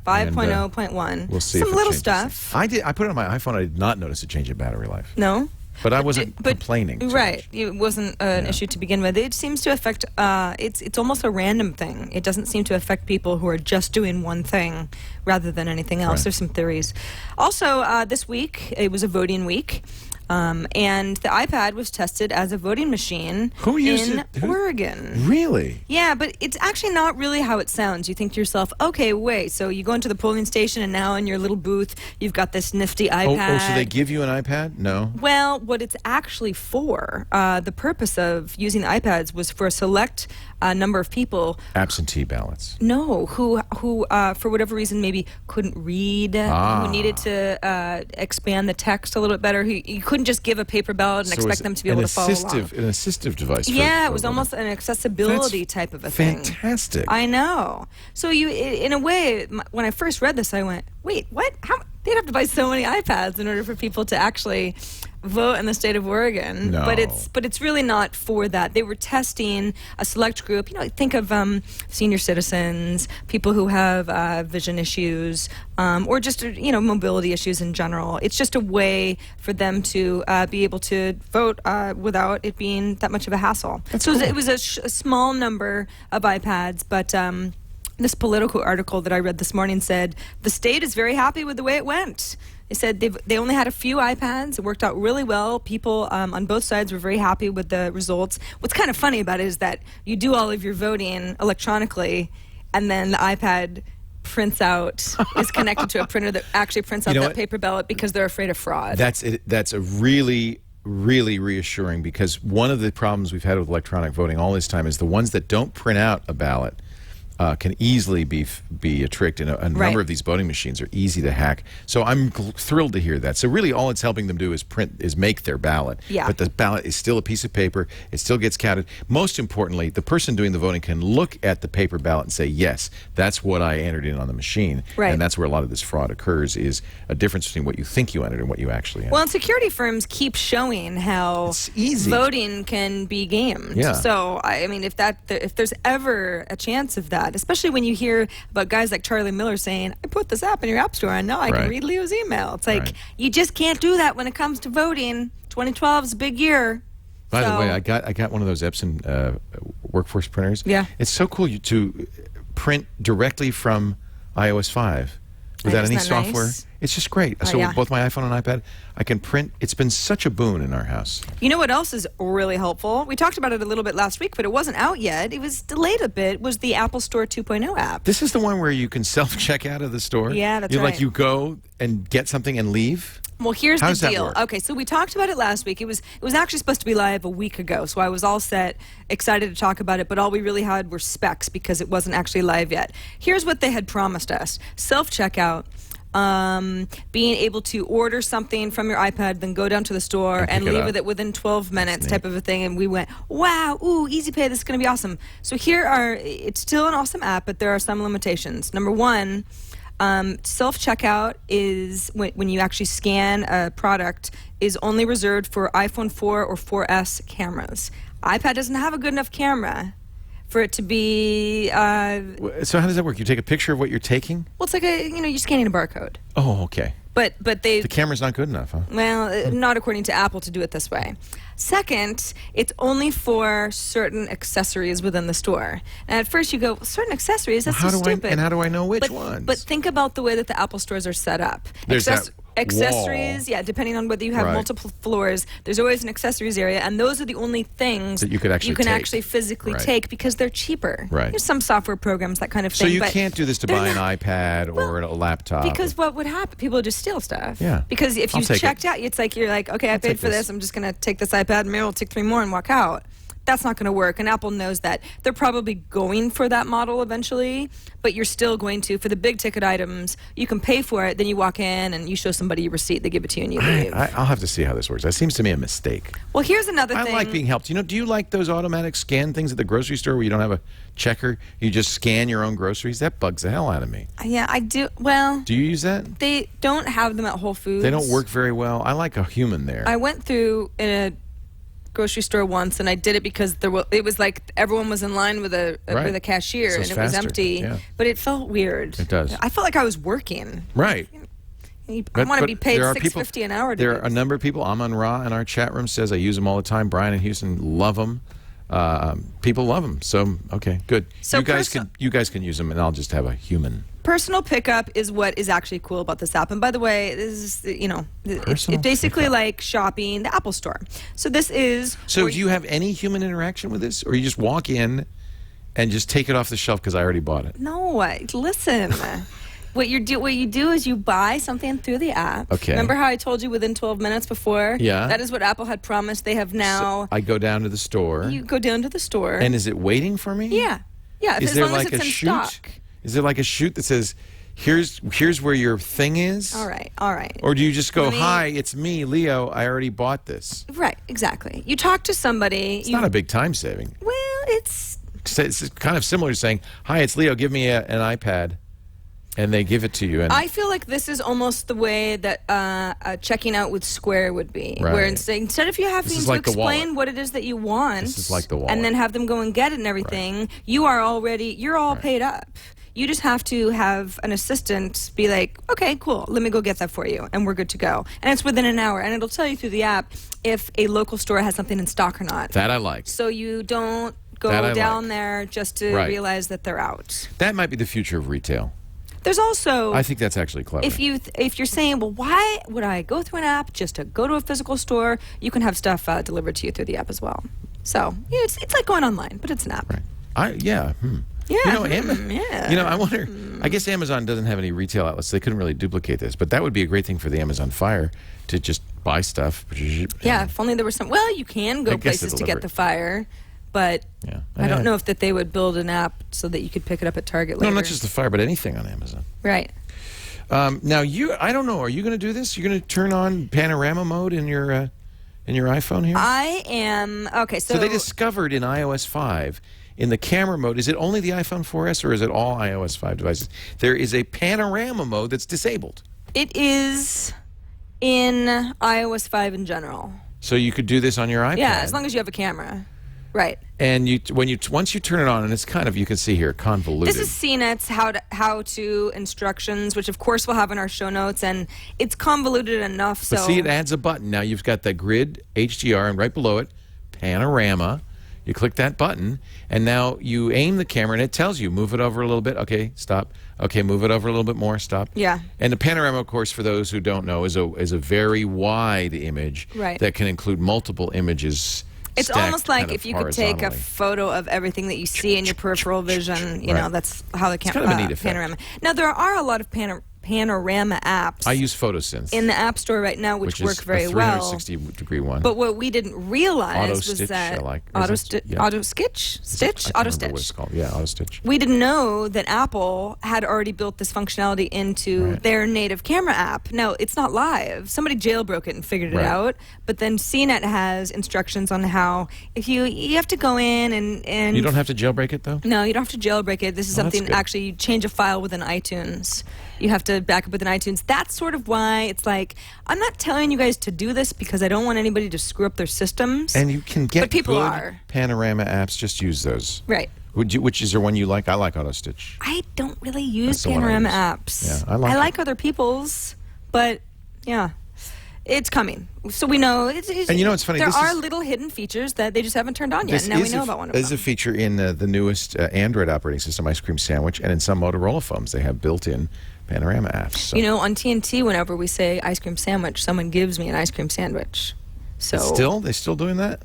And, 5.0.1. We'll see Some if it little changes stuff. things. I put it on my iPhone. I did not notice a change in battery life. No? But I wasn't complaining too Right. much. It wasn't an issue to begin with. It seems to affect, it's almost a random thing. It doesn't seem to affect people who are just doing one thing rather than anything else. Right. There's some theories. Also, this week, it was a voting week. And the iPad was tested as a voting machine Who used in it? Who- Oregon. Really? Yeah, but it's actually not really how it sounds. You think to yourself, okay, wait, so you go into the polling station and now in your little booth, you've got this nifty iPad. Oh, so they give you an iPad? No. Well, what it's actually for, the purpose of using the iPads was for a select number of people. Absentee ballots. No, who for whatever reason maybe couldn't read, who needed to expand the text a little bit better. You couldn't just give a paper ballot and So expect it's them to be able to follow along. An assistive device. Yeah, for it was voting. almost an accessibility That's type of a thing. Fantastic. I know. So in a way, when I first read this, I went, wait, what? How? They'd have to buy so many iPads in order for people to actually vote in the state of Oregon. No. But it's really not for that. They were testing a select group. Think of senior citizens, people who have vision issues, or just mobility issues in general. It's just a way for them to be able to vote without it being that much of a hassle. It was a small number of iPads, but This political article that I read this morning said the state is very happy with the way it went. They said they only had a few iPads. It worked out really well. People on both sides were very happy with the results. What's kind of funny about it is that you do all of your voting electronically, and then the iPad prints out, is connected to a printer that actually prints out that paper ballot because they're afraid of fraud. That's a really reassuring, because one of the problems we've had with electronic voting all this time is the ones that don't print out a ballot can easily be tricked, and a number of these voting machines are easy to hack. So I'm thrilled to hear that. So really all it's helping them do is make their ballot. Yeah. But the ballot is still a piece of paper. It still gets counted. Most importantly, the person doing the voting can look at the paper ballot and say, yes, that's what I entered in on the machine. Right. And that's where a lot of this fraud occurs, is a difference between what you think you entered and what you actually entered. Well, and security firms keep showing how It's easy. voting can be gamed. Yeah. So, I mean, if there's ever a chance of that, especially when you hear about guys like Charlie Miller saying, I put this app in your app store and now I can read Leo's email. It's like, you just can't do that when it comes to voting. 2012 is a big year. By the way, I got one of those Epson workforce printers. Yeah. It's so cool to print directly from iOS 5 without any Isn't that software. nice? It's just great. Oh, So yeah. with both my iPhone and iPad, I can print. It's been such a boon in our house. You know what else is really helpful? We talked about it a little bit last week, but it wasn't out yet. It was delayed a bit. Was the Apple Store 2.0 app. This is the one where you can self-check out of the store. Yeah, that's Like right. you go and get something and leave. Well, here's How does the that deal. work? Okay, so we talked about it last week. It was actually supposed to be live a week ago, so I was all set, excited to talk about it, but all we really had were specs because it wasn't actually live yet. Here's what they had promised us. Self-checkout, being able to order something from your iPad, then go down to the store and leave with it within 12 minutes type of a thing. And we went, wow, ooh, easy pay, this is going to be awesome. So it's still an awesome app, but there are some limitations. Number one, self-checkout is when you actually scan a product is only reserved for iPhone 4 or 4S cameras. iPad doesn't have a good enough camera for it to be So how does that work? You take a picture of what you're taking? well, it's like you're scanning a barcode. Oh, okay. But they The camera's not good enough, huh? well, not according to Apple to do it this way. Second, it's only for certain accessories within the store. And at first you go, certain accessories? That's so stupid. How do I know which but, ones? But think about the way that the Apple stores are set up. There's that accessories, wall. yeah, depending on whether you have multiple floors, there's always an accessories area, and those are the only things that you could actually take. actually physically take because they're cheaper. Right. There's some software programs, that kind of So thing. you but can't do this to they're buy an not- iPad or a laptop. because what would happen? People would just steal stuff. Yeah. Because if I'll you take checked out, it's like you're like, okay, I paid take for this. this. I'm just going to take this iPad, maybe I'll take 3 more and walk out. That's not going to work. And Apple knows that. They're probably going for that model eventually, but you're still going to, for the big ticket items, you can pay for it, then you walk in and you show somebody your receipt, they give it to you and you leave. I'll have to see how this works. That seems to me a mistake. Well, here's another I thing. like being helped. Do you like those automatic scan things at the grocery store where you don't have a checker? You just scan your own groceries? That bugs the hell out of me. Yeah, I do. Well, Do you use that? they don't have them at Whole Foods. They don't work very well. I like a human there. I went through a grocery store once, and I did it because it was like everyone was in line with a cashier, So and it's it was faster, empty. yeah. But it felt weird. It does. I felt like I was working. Right. I want to be paid there are $6.50 an hour. To There do are a this. number of people. Aman Ra in our chat room says I use them all the time. Brian and Houston love them. People love them. So okay, good. So you guys can use them, and I'll just have a human. Personal pickup is what is actually cool about this app. And by the way, this is it's Personal basically pickup. like shopping the Apple Store. So this is. So where do you have any human interaction with this, or you just walk in and just take it off the shelf because I already bought it? No, listen. What you do is you buy something through the app. Okay. Remember how I told you within 12 minutes before? Yeah. That is what Apple had promised. They have now. So I go down to the store. You go down to the store. And is it waiting for me? yeah. Is as there long like as it's a in chute? stock. Is there like a chute that says, "Here's where your thing is"? All right. Or do you just go, Let me- "Hi, it's me, Leo. I already bought this." Right, exactly. You talk to somebody. It's not a big time saving. Well, it's. It's kind of similar to saying, "Hi, it's Leo. Give me an iPad," and they give it to you. And I feel like this is almost the way that checking out with Square would be, Right. where instead of you having is to like the wallet. explain what it is that you want, This is like the wallet. and then have them go and get it and everything, you're all paid up. You just have to have an assistant be like, okay, cool, let me go get that for you, and we're good to go. And it's within an hour, and it'll tell you through the app if a local store has something in stock or not. that I like. So you don't That I go like. down there just to Right. realize that they're out. That might be the future of retail. There's also, I think that's actually clever. if you're saying, well, why would I go through an app just to go to a physical store? You can have stuff delivered to you through the app as well. So it's like going online, but it's an app. Right. Yeah. Yeah. You know, Yeah. You know, I wonder. I guess Amazon doesn't have any retail outlets. So they couldn't really duplicate this, but that would be a great thing for the Amazon Fire to just buy stuff. Yeah, if only there was some. Well, you can go I guess places to to deliver get it. the Fire, but Yeah. I don't know if that they would build an app so that you could pick it up at Target No, later. not just the Fire, but anything on Amazon. Right. Now I don't know. Are you going to do this? You're going to turn on panorama mode in your iPhone here? I am okay. So they discovered in iOS 5, in the camera mode, is it only the iPhone 4S or is it all iOS 5 devices? There is a panorama mode that's disabled. It is in iOS 5 in general. So you could do this on your iPad. Yeah, as long as you have a camera. Right. And once you turn it on, and it's kind of, you can see here, convoluted. This is CNET's how to instructions, which of course we'll have in our show notes, and it's convoluted enough. So But see, it adds a button. Now you've got that grid HDR, and right below it, panorama. You click that button, and now you aim the camera, and it tells you, move it over a little bit. Okay, stop. Okay, move it over a little bit more. Stop. Yeah. And the panorama, of course, for those who don't know, is a very wide image Right. that can include multiple images. it's stacked almost like kind of if you could take a horizontally. photo of everything that you see in your peripheral vision. You know, Right. that's how the kind of a neat effect. panorama. Now there are a lot of panorama apps I use PhotoSynth. in the App Store right now, which work is very a well. 360-degree one. But what we didn't realize was Auto-stitch, that I like. Or is it- yeah. auto stitch, I can't remember what it's stitch. called. Yeah, auto stitch. We didn't know that Apple had already built this functionality into Right. their native camera app. Now, it's not live. Somebody jailbroke it and figured it Right. out. But then CNET has instructions on how if you have to go in and You don't have to jailbreak it though. no, you don't have to jailbreak it. This is Oh, that's something good. actually you change a file within iTunes. You have to back up within iTunes. That's sort of why it's like I'm not telling you guys to do this because I don't want anybody to screw up their systems. And you can get But people good are. panorama apps. Just use those. Right. Which is there one you like? I like auto stitch. I don't really use That's the one I panorama use. apps. Yeah, I like it. other people's, but yeah, it's coming. So we know. And you know what's funny? There This are is- little hidden features that they just haven't turned on yet. And now we know about one of This is them. a feature in the newest Android operating system, Ice Cream Sandwich, and in some Motorola phones they have built-in panorama apps. So You know, on TNT, whenever we say ice cream sandwich, someone gives me an ice cream sandwich. So they still doing that?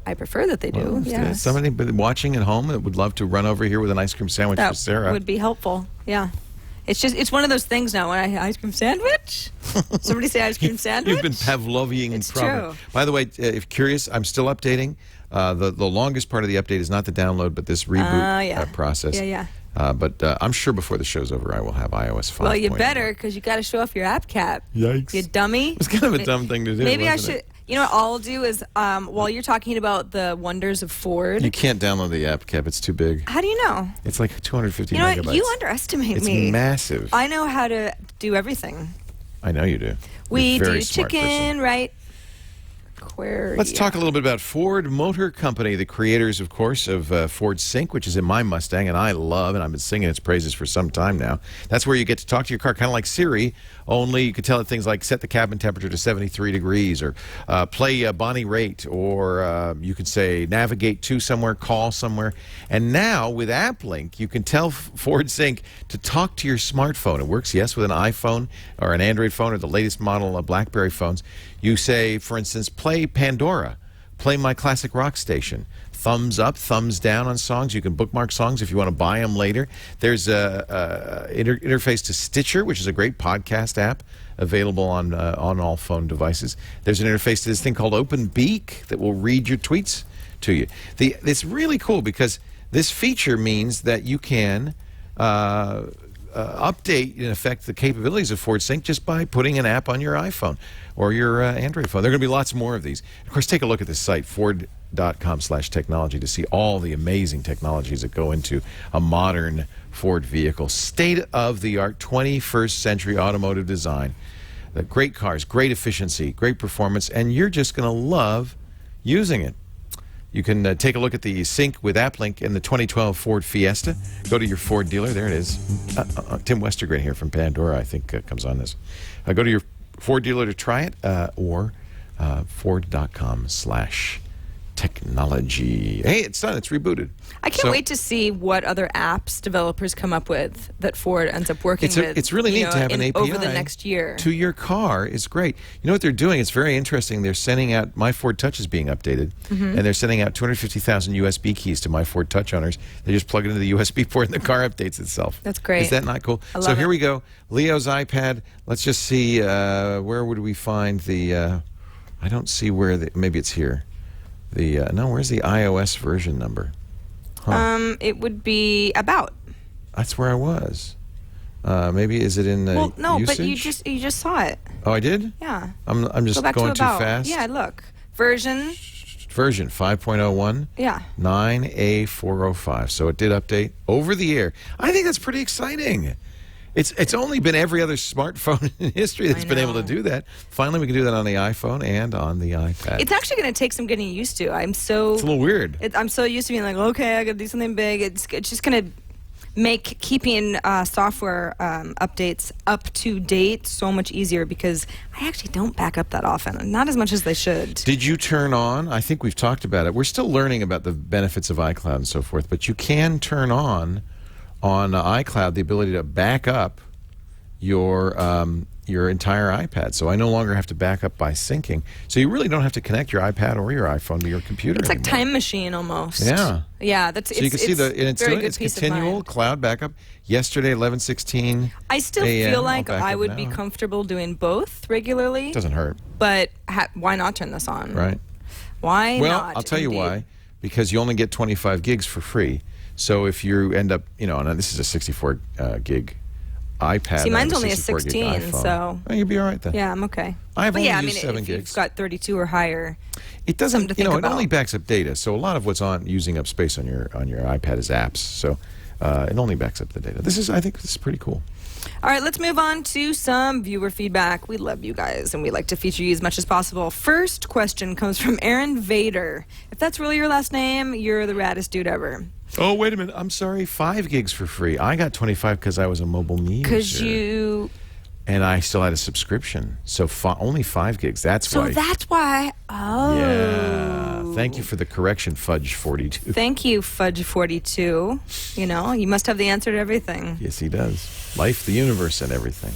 I prefer that they do. Well, if there's Yes. somebody watching at home that would love to run over here with an ice cream sandwich for That Sarah. would be helpful. Yeah. It's one of those things now. When I ice cream sandwich, somebody say ice cream sandwich. You've been Pavlovian. It's proper. true. By the way, if curious, I'm still updating. The longest part of the update is not the download, but this reboot yeah. process. Yeah. But I'm sure before the show's over, I will have iOS 5. Well, you better because you got to show off your app cap. Yikes. You dummy. It's kind of a dumb thing to do. Maybe I wasn't should. it? You know what I'll do is while you're talking about the wonders of Ford. You can't download the app cap. It's too big. How do you know? It's like 250 You know megabytes. what? You underestimate It's me. massive. I know how to do everything. I know you do. We You're a very do smart chicken, person. right? Aquaria. Let's talk a little bit about Ford Motor Company, the creators, of course, of Ford Sync, which is in my Mustang, and I love, and I've been singing its praises for some time now. That's where you get to talk to your car, kind of like Siri, only you could tell it things like set the cabin temperature to 73 degrees, or play Bonnie Raitt, or you could say navigate to somewhere, call somewhere. And now with AppLink, you can tell Ford Sync to talk to your smartphone. It works, yes, with an iPhone or an Android phone or the latest model of BlackBerry phones. You say, for instance, play Pandora, play my classic rock station. Thumbs up, thumbs down on songs. You can bookmark songs if you want to buy them later. There's a interface to Stitcher, which is a great podcast app available on all phone devices. There's an interface to this thing called Open Beak that will read your tweets to you. It's really cool because this feature means that you can update, in effect, the capabilities of Ford Sync just by putting an app on your iPhone or your Android phone. There are going to be lots more of these. Of course, take a look at this site, Ford.com/technology, to see all the amazing technologies that go into a modern Ford vehicle. State-of-the-art, 21st century automotive design. The great cars, great efficiency, great performance, and you're just going to love using it. You can take a look at the sync with AppLink in the 2012 Ford Fiesta. Go to your Ford dealer. There it is. Tim Westergren here from Pandora, I think, comes on this. Go to your Ford dealer to try it, or Ford.com/technology. technology. Hey, it's done. It's rebooted. I can't wait to see what other apps developers come up with that Ford ends up working with. It's really neat to have an API over the next year. To your car is great. You know what they're doing? It's very interesting. They're sending out, My Ford Touch is being updated, and they're sending out 250,000 USB keys to My Ford Touch owners. They just plug it into the USB port and the car updates itself. That's great. Is that not cool? I love so here it. we go. Leo's iPad. Let's just see, where would we find the, I don't see where, maybe it's here. No, where's the iOS version number? It would be about. That's where I was. Maybe is it in the Well, no, usage? but you just saw it. Oh, I did? Yeah. I'm just Go back going to too about. fast. Yeah, look. Version. Version 5.01. Yeah. 9A405. So it did update over the air. I think that's pretty exciting. It's only been every other smartphone in history that's been able to do that. Finally, we can do that on the iPhone and on the iPad. It's actually going to take some getting used to. It's a little weird. I'm so used to being like, okay, I got to do something big. It's just going to make keeping software updates up to date so much easier because I actually don't back up that often, not as much as they should. Did you turn on? I think we've talked about it. We're still learning about the benefits of iCloud and so forth, but you can turn on iCloud the ability to back up your entire iPad. So I no longer have to back up by syncing. So you really don't have to connect your iPad or your iPhone to your computer It's like anymore. Time Machine almost. Yeah. Yeah, that's. So you can see it's very doing good it's peace of continual mind. cloud backup. Yesterday, 11:16. I still AM, feel I'll like back I up would be now. comfortable doing both regularly. Doesn't hurt, But why not turn this on? right? Why Well, not? I'll tell you indeed? why. Because you only get 25 gigs for free. So if you end up, and this is a 64 gig iPad. See, mine's and only a 64 gig 16, iPhone. so Well, you'll be all right then. yeah, I'm okay. I've But only yeah, used 7 if gigs. you've got 32 or higher, It doesn't, something to think it about. only backs up data. So a lot of what's using up space on your iPad is apps. So it only backs up the data. I think this is pretty cool. All right, let's move on to some viewer feedback. We love you guys, and we like to feature you as much as possible. First question comes from Aaron Vader. If that's really your last name, you're the raddest dude ever. Oh, wait a minute. I'm sorry. 5 gigs for free. I got 25 because I was a mobile me user. Because you... And I still had a subscription. So only 5 gigs. That's why. So that's why... Oh. Yeah. Thank you for the correction, Fudge42. Thank you, Fudge42. You must have the answer to everything. Yes, he does. Life, the universe, and everything.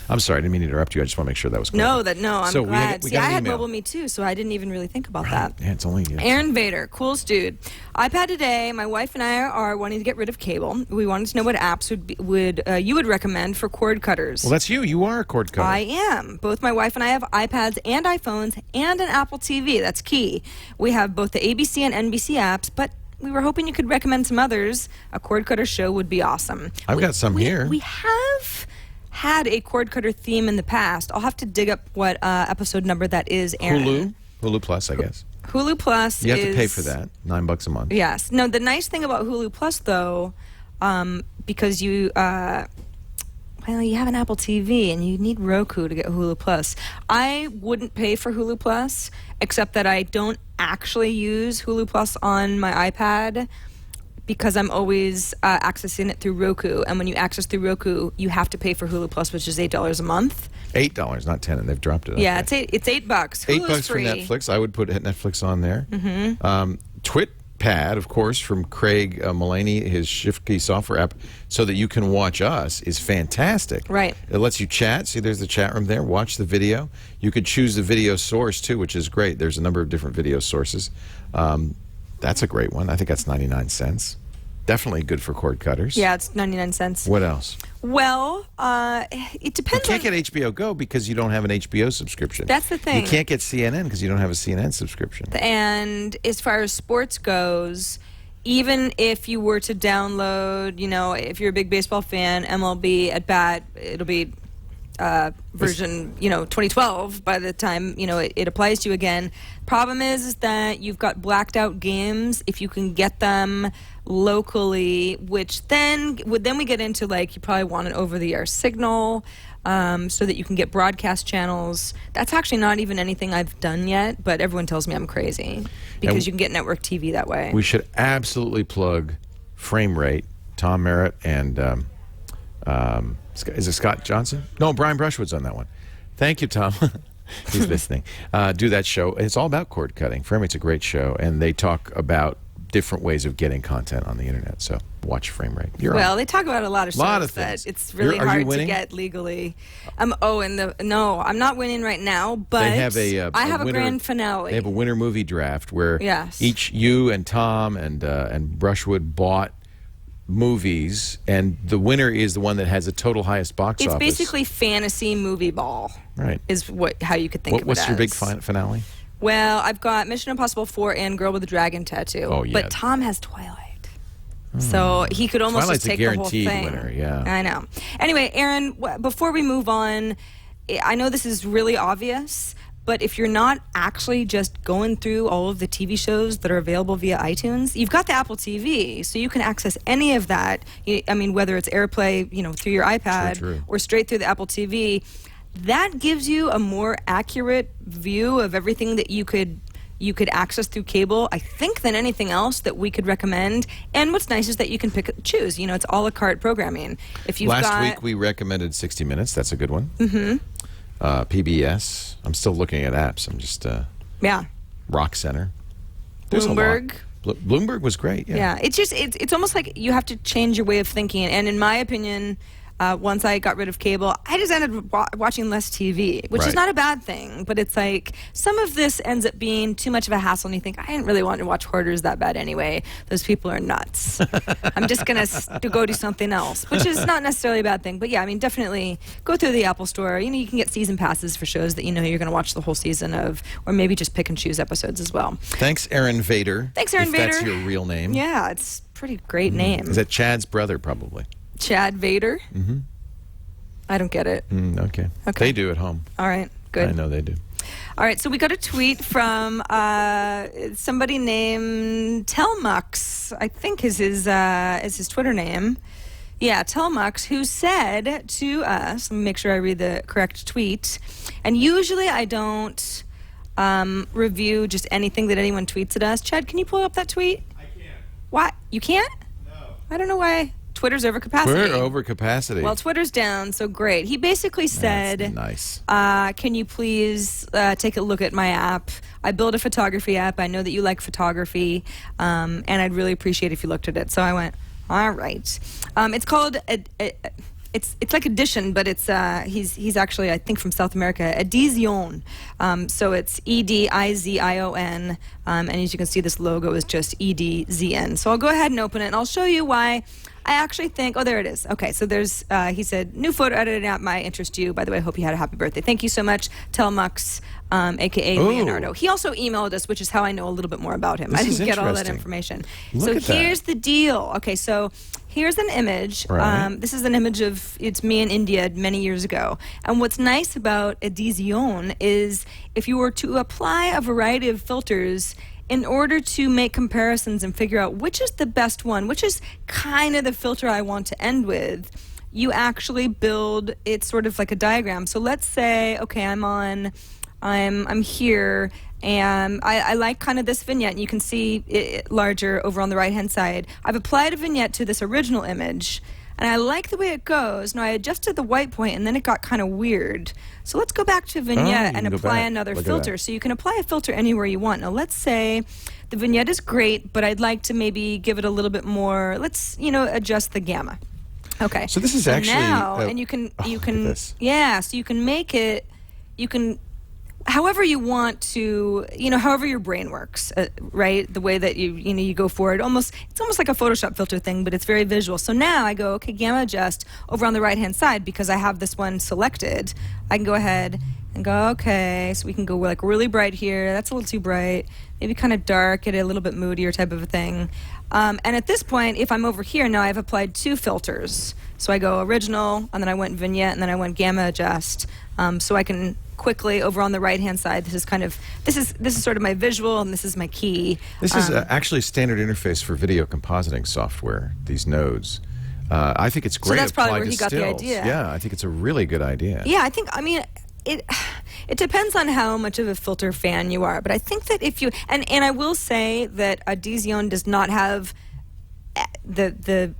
I'm sorry, I didn't mean to interrupt you. I just want to make sure that was clear. I'm So glad. we See, got I an had email. Mobile Me too, so I didn't even really think about that. Yeah, it's only you. Aaron Vader, coolest dude. iPad today. My wife and I are wanting to get rid of cable. We wanted to know what apps you would recommend for cord cutters. Well, that's you. You are a cord cutter. I am. Both my wife and I have iPads and iPhones and an Apple TV. That's key. We have both the ABC and NBC apps, but we were hoping you could recommend some others. A cord cutter show would be awesome. I've got some here. We have had a cord cutter theme in the past. I'll have to dig up what episode number that is, Aaron. Hulu Plus, I guess. Hulu Plus You have is... to pay for that. $9 a month. Yes. No, the nice thing about Hulu Plus, though, because you have an Apple TV and you need Roku to get Hulu Plus. I wouldn't pay for Hulu Plus, except that I don't actually use Hulu Plus on my iPad because I'm always accessing it through Roku. And when you access through Roku, you have to pay for Hulu Plus, which is $8 a month. $8, not 10, and they've dropped it. Yeah, okay. it's $8. $8 for free. Netflix. I would put Netflix on there. TwitPad, of course, from Craig Mullaney, his Shift Key software app, so that you can watch us, is fantastic. Right. It lets you chat. See, there's the chat room there. Watch the video. You could choose the video source, too, which is great. There's a number of different video sources. That's a great one. I think that's 99 cents. Definitely good for cord cutters. Yeah, it's 99 cents. What else? Well, it You depends can't on... get HBO Go because you don't have an HBO subscription. That's the thing. You can't get CNN because you don't have a CNN subscription. And as far as sports goes, even if you were to download, if you're a big baseball fan, MLB at bat, it'll be version 2012 by the time it applies to you again. Problem is that you've got blacked out games if you can get them locally, which then we get into you probably want an over-the-air signal so that you can get broadcast channels. That's actually not even anything I've done yet, but everyone tells me I'm crazy because you can get network TV that way. We should absolutely plug Frame Rate, Tom Merritt, and is it Scott Johnson? No, Brian Brushwood's on that one. Thank you, Tom. He's listening. Do that show. It's all about cord cutting. For him, it's a great show, and they talk about different ways of getting content on the internet. So watch Frame Rate. Well, they talk about a lot of shows things. that it's really Are you hard to winning? get legally. No, I'm not winning right now, but They have I have a winter, grand finale. They have a winter movie draft where Yes. each you and Tom and Brushwood bought movies, and the winner is the one that has the total highest box It's office. basically fantasy movie ball. Right. Is how you could think of it What's your big as. finale? Well, I've got Mission Impossible 4 and Girl with the Dragon Tattoo. Oh, yeah. But Tom has Twilight. So he could almost Twilight's just take a the whole guaranteed thing. winner, yeah. I know. Anyway, Aaron, before we move on, I know this is really obvious, but if you're not actually just going through all of the TV shows that are available via iTunes, you've got the Apple TV, so you can access any of that. I mean, whether it's AirPlay, through your iPad True. or straight through the Apple TV, that gives you a more accurate view of everything that you could access through cable, I think, than anything else that we could recommend. And what's nice is that you can pick and choose. It's a la carte programming. If you've Last week we recommended 60 Minutes. That's a good one. Mm-hmm. PBS. I'm still looking at apps. I'm just Rock Center. There's Bloomberg. a lot. Bloomberg was great. Yeah, it's almost like you have to change your way of thinking. And in my opinion, once I got rid of cable, I just ended up watching less TV, which is Right. not a bad thing. But it's like some of this ends up being too much of a hassle, and you think, I didn't really want to watch Hoarders that bad anyway. Those people are nuts. I'm just going to go do something else, which is not necessarily a bad thing. But yeah, I mean, definitely go through the Apple Store. You can get season passes for shows that you're going to watch the whole season of, or maybe just pick and choose episodes as well. Thanks, Aaron Vader. Thanks, Aaron if Vader. That's your real name. Yeah, it's a pretty great name. Is that Chad's brother, probably? Chad Vader? Mm-hmm. I don't get it. Okay. Okay. They do at home. All right, good. I know they do. All right, so we got a tweet from somebody named Telmux, I think is his Twitter name. Yeah, Telmux, who said to us, let me make sure I read the correct tweet, and usually I don't review just anything that anyone tweets at us. Chad, can you pull up that tweet? I can't. Why? You can't? No. I don't know why. Twitter's over capacity. We're over capacity. Well, Twitter's down, so great. He basically said, That's nice. can you please take a look at my app? I built a photography app. I know that you like photography, and I'd really appreciate if you looked at it. So I went, all right. It's called, it's like Edition, but it's he's actually, I think, from South America, Edizion. So it's Edizion, and as you can see, this logo is just EDZN. So I'll go ahead and open it, and I'll show you why I actually think, there it is. Okay, so there's, he said, new photo editing app might interest you. By the way, I hope you had a happy birthday. Thank you so much, Telmux, a.k.a. Ooh. Leonardo. He also emailed us, which is how I know a little bit more about him. This I is didn't get all that interesting. information. Look So at that. here's the deal. Okay, so here's an image. Right. This is an image of, it's me in India many years ago. And what's nice about Edizion is if you were to apply a variety of filters in order to make comparisons and figure out which is the best one, which is kind of the filter I want to end with, you actually build, it's sort of like a diagram. So let's say, okay, I'm here, and I like kind of this vignette, and you can see it larger over on the right-hand side. I've applied a vignette to this original image, and I like the way it goes. Now, I adjusted the white point, and then it got kind of weird. So let's go back to vignette you and can go apply back. another Look at filter. that. So you can apply a filter anywhere you want. Now, let's say the vignette is great, but I'd like to maybe give it a little bit more, let's, adjust the gamma. Okay. So this is actually now, and you look at can, this. yeah, so you can make it, however you want to, however your brain works, right? The way that you go for it. It's almost like a Photoshop filter thing, but it's very visual. So now I go, okay, gamma adjust over on the right-hand side because I have this one selected. I can go ahead and go, okay, so we can go like really bright here. That's a little too bright. Maybe kind of dark, get it a little bit moodier type of a thing. And at this point, if I'm over here now, I've applied two filters. So I go original, and then I went vignette, and then I went gamma adjust. So I can quickly over on the right hand side, this is sort of my visual, and this is my key. This is actually a standard interface for video compositing software, these nodes. I think it's great. that's probably applied where to he got the stills. idea. Yeah, I think it's a really good idea. Yeah, it depends on how much of a filter fan you are, but I think that if you and I will say that Edizion does not have the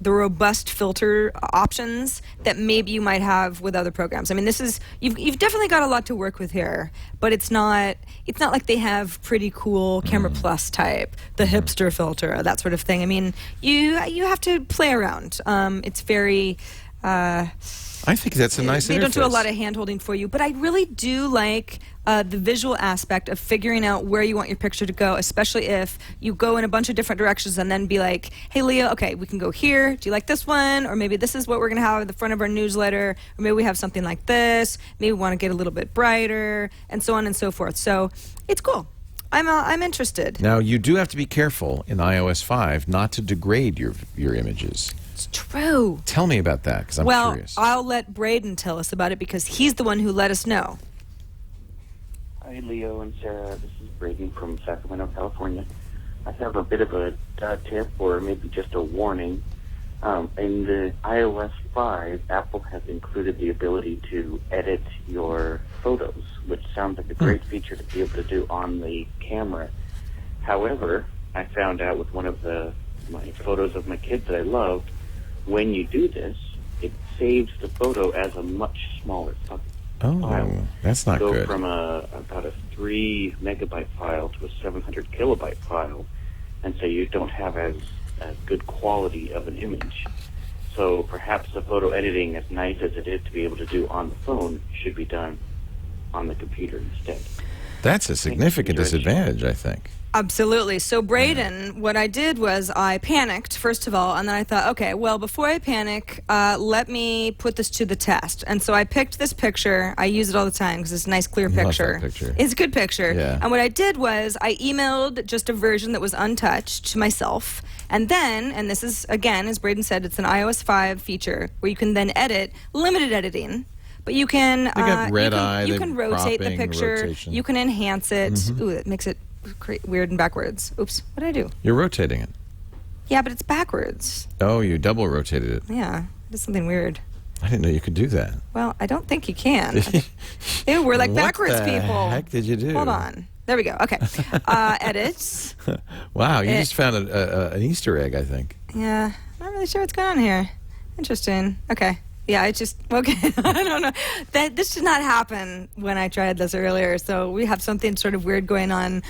the robust filter options that maybe you might have with other programs. I mean, this is you've definitely got a lot to work with here, but it's not like they have pretty cool Camera Plus type, the hipster filter, that sort of thing. I mean, you have to play around. It's very. I think that's a nice interface. They don't do a lot of hand-holding for you, but I really do like the visual aspect of figuring out where you want your picture to go, especially if you go in a bunch of different directions and then be like, hey, Leo, okay, we can go here. Do you like this one? Or maybe this is what we're going to have at the front of our newsletter. Or maybe we have something like this. Maybe we want to get a little bit brighter, and so on and so forth. So it's cool. I'm interested. Now, you do have to be careful in iOS 5 not to degrade your images. It's true. Tell me about that, because I'm curious. Well, I'll let Braden tell us about it because he's the one who let us know. Hi, Leo and Sarah. This is Braden from Sacramento, California. I have a bit of a tip or maybe just a warning. In the iOS 5, Apple has included the ability to edit your photos, which sounds like a great feature to be able to do on the camera. However, I found out with one of my photos of my kids that I loved, when you do this, it saves the photo as a much smaller file. Oh, that's not good. Go from about a 3 megabyte file to a 700 kilobyte file, and so you don't have as good quality of an image. So perhaps the photo editing, as nice as it is to be able to do on the phone, should be done on the computer instead. That's a significant disadvantage, I think. Absolutely. So, Braden, what I did was I panicked, first of all, and then I thought, okay, well, before I panic, let me put this to the test. And so I picked this picture. I use it all the time because it's a nice, clear picture. Love that picture. It's a good picture. Yeah. And what I did was I emailed just a version that was untouched to myself. And then, and this is, again, as Braden said, it's an iOS 5 feature where you can then edit, limited editing. But you can you can rotate the picture, rotation. You can enhance it. Ooh, it makes it weird and backwards. Oops, what did I do? You're rotating it. Yeah, but it's backwards. Oh, you double rotated it. Yeah, it's something weird. I didn't know you could do that. Well, I don't think you can. Ew, we're like backwards people. What the heck did you do? Hold on. There we go. Okay. Edit. Wow, you just found an Easter egg, I think. Yeah, I'm not really sure what's going on here. Interesting. Okay. Yeah, it's just, okay, I don't know. This did not happen when I tried this earlier, so we have something sort of weird going on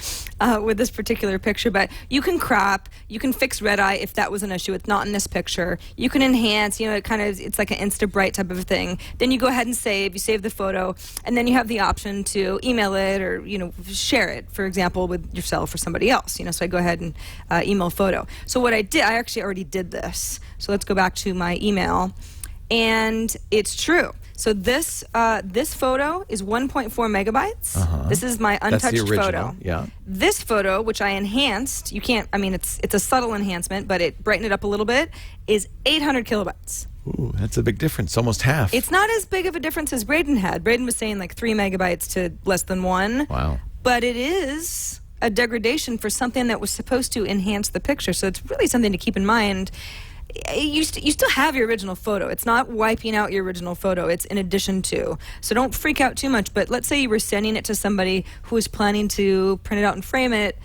with this particular picture. But you can crop, you can fix red eye if that was an issue. It's not in this picture. You can enhance, it's like an Insta-Bright type of a thing. Then you go ahead and save, you save the photo, and then you have the option to email it or, share it, for example, with yourself or somebody else. So I go ahead and email photo. So what I did, I actually already did this. So let's go back to my email. And it's true. So this photo is 1.4 megabytes. This is my untouched That's the original. photo. Yeah. This photo, which I enhanced, it's a subtle enhancement, but it brightened it up a little bit, is 800 kilobytes. Ooh, that's a big difference. Almost half. It's not as big of a difference as Braden had. Braden was saying like 3 megabytes to less than 1. Wow. But it is a degradation for something that was supposed to enhance the picture. So it's really something to keep in mind. You still have your original photo. It's not wiping out your original photo. It's in addition to. So don't freak out too much. But let's say you were sending it to somebody who is planning to print it out and frame it.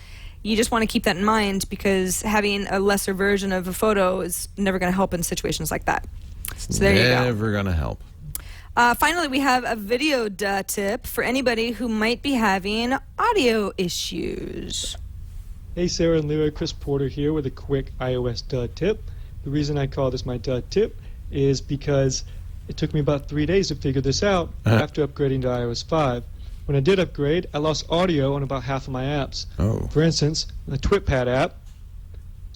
You just want to keep that in mind because having a lesser version of a photo is never going to help in situations like that. So there you go. Never going to help. Finally, we have a video tip for anybody who might be having audio issues. Hey, Sarah and Leo, Chris Porter here with a quick iOS tip. The reason I call this my tip is because it took me about 3 days to figure this out after upgrading to iOS 5. When I did upgrade, I lost audio on about half of my apps. Oh. For instance, the TwitPad app,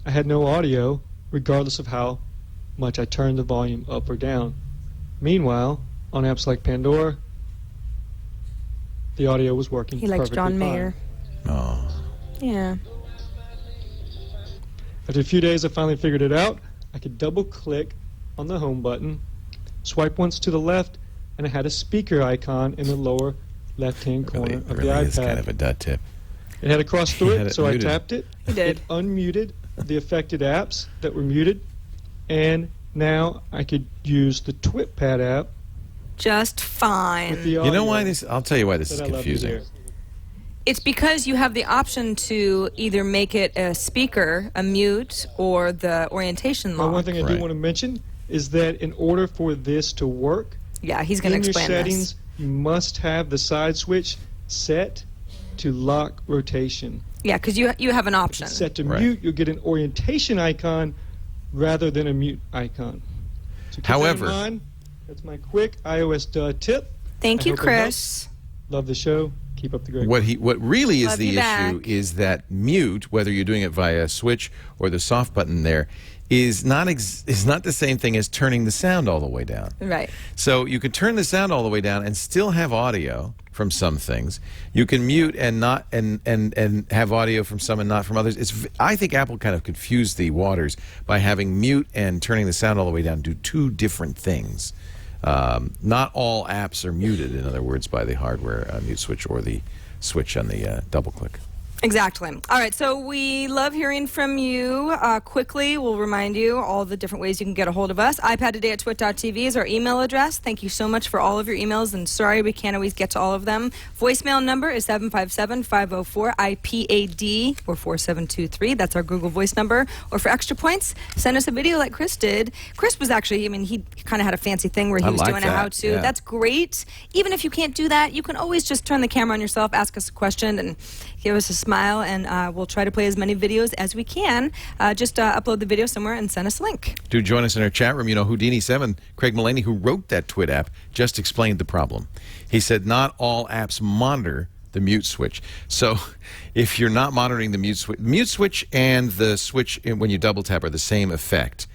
I had no audio regardless of how much I turned the volume up or down. Meanwhile, on apps like Pandora, the audio was working He likes perfectly John fine. Mayer. Oh. Yeah. After a few days, I finally figured it out. I could double-click on the home button, swipe once to the left, and it had a speaker icon in the lower left-hand corner of the iPad. Is kind of a tip. It had a cross through it, so muted. I tapped it. It did. It unmuted the affected apps that were muted, and now I could use the TwitPad app Just fine. with the You know audio why this? I'll tell you why this is that I love to confusing. hear. It's because you have the option to either make it a speaker, a mute, or the orientation lock. One thing I do want to mention is that in order for this to work, yeah, he's going to explain in your settings, you must have the side switch set to lock rotation. Yeah, because you have an option. If it's set to mute, you'll get an orientation icon rather than a mute icon. So keep However, that in mind. That's my quick iOS tip. Thank you, hope it helps. Chris. Love the show. Keep up the great work. What really is Love the you issue back. is that mute, whether you're doing it via a switch or the soft button there, is not the same thing as turning the sound all the way down. Right. So you can turn the sound all the way down and still have audio from some things. You can mute and not and have audio from some and not from others. I think Apple kind of confused the waters by having mute and turning the sound all the way down do two different things. Not all apps are muted, in other words, by the hardware mute switch or the switch on the double click. Exactly. All right, so we love hearing from you. Quickly, we'll remind you all the different ways you can get a hold of us. iPadtoday@twit.tv is our email address. Thank you so much for all of your emails, and sorry we can't always get to all of them. Voicemail number is 757-504-IPAD or 4723. That's our Google Voice number. Or for extra points, send us a video like Chris did. Chris was actually, he kind of had a fancy thing where he was doing a how-to. Yeah. That's great. Even if you can't do that, you can always just turn the camera on yourself, ask us a question, and give us a smile, and we'll try to play as many videos as we can. Just upload the video somewhere and send us a link. Do join us in our chat room. Houdini7, Craig Mullaney, who wrote that Twit app, just explained the problem. He said not all apps monitor the mute switch. So if you're not monitoring the mute switch and the switch when you double tap are the same effect.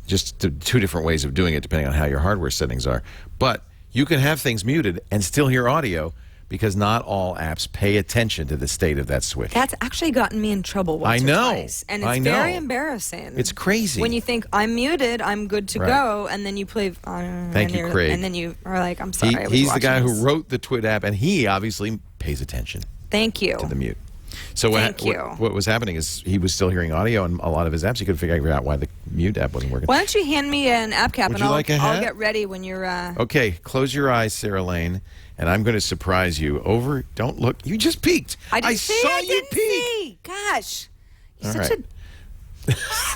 Just two different ways of doing it depending on how your hardware settings are. But you can have things muted and still hear audio, because not all apps pay attention to the state of that switch. That's actually gotten me in trouble once or twice. And it's very embarrassing. It's crazy. When you think, I'm muted, I'm good to go, and then you play... Thank you, Craig. And then you are like, I'm sorry, I was He's the guy watching who wrote the Twit app, and he obviously pays attention Thank you. to the mute. So Thank you. what was happening is he was still hearing audio on a lot of his apps. He couldn't figure out why the mute app wasn't working. Why don't you hand me an app cap, Would and you like a I'll hat? get ready when you're... Okay, close your eyes, Sarah Lane, and I'm going to surprise you. Don't look. You just peeked. I didn't see, saw I you didn't peek. see. Gosh. You're All such right. a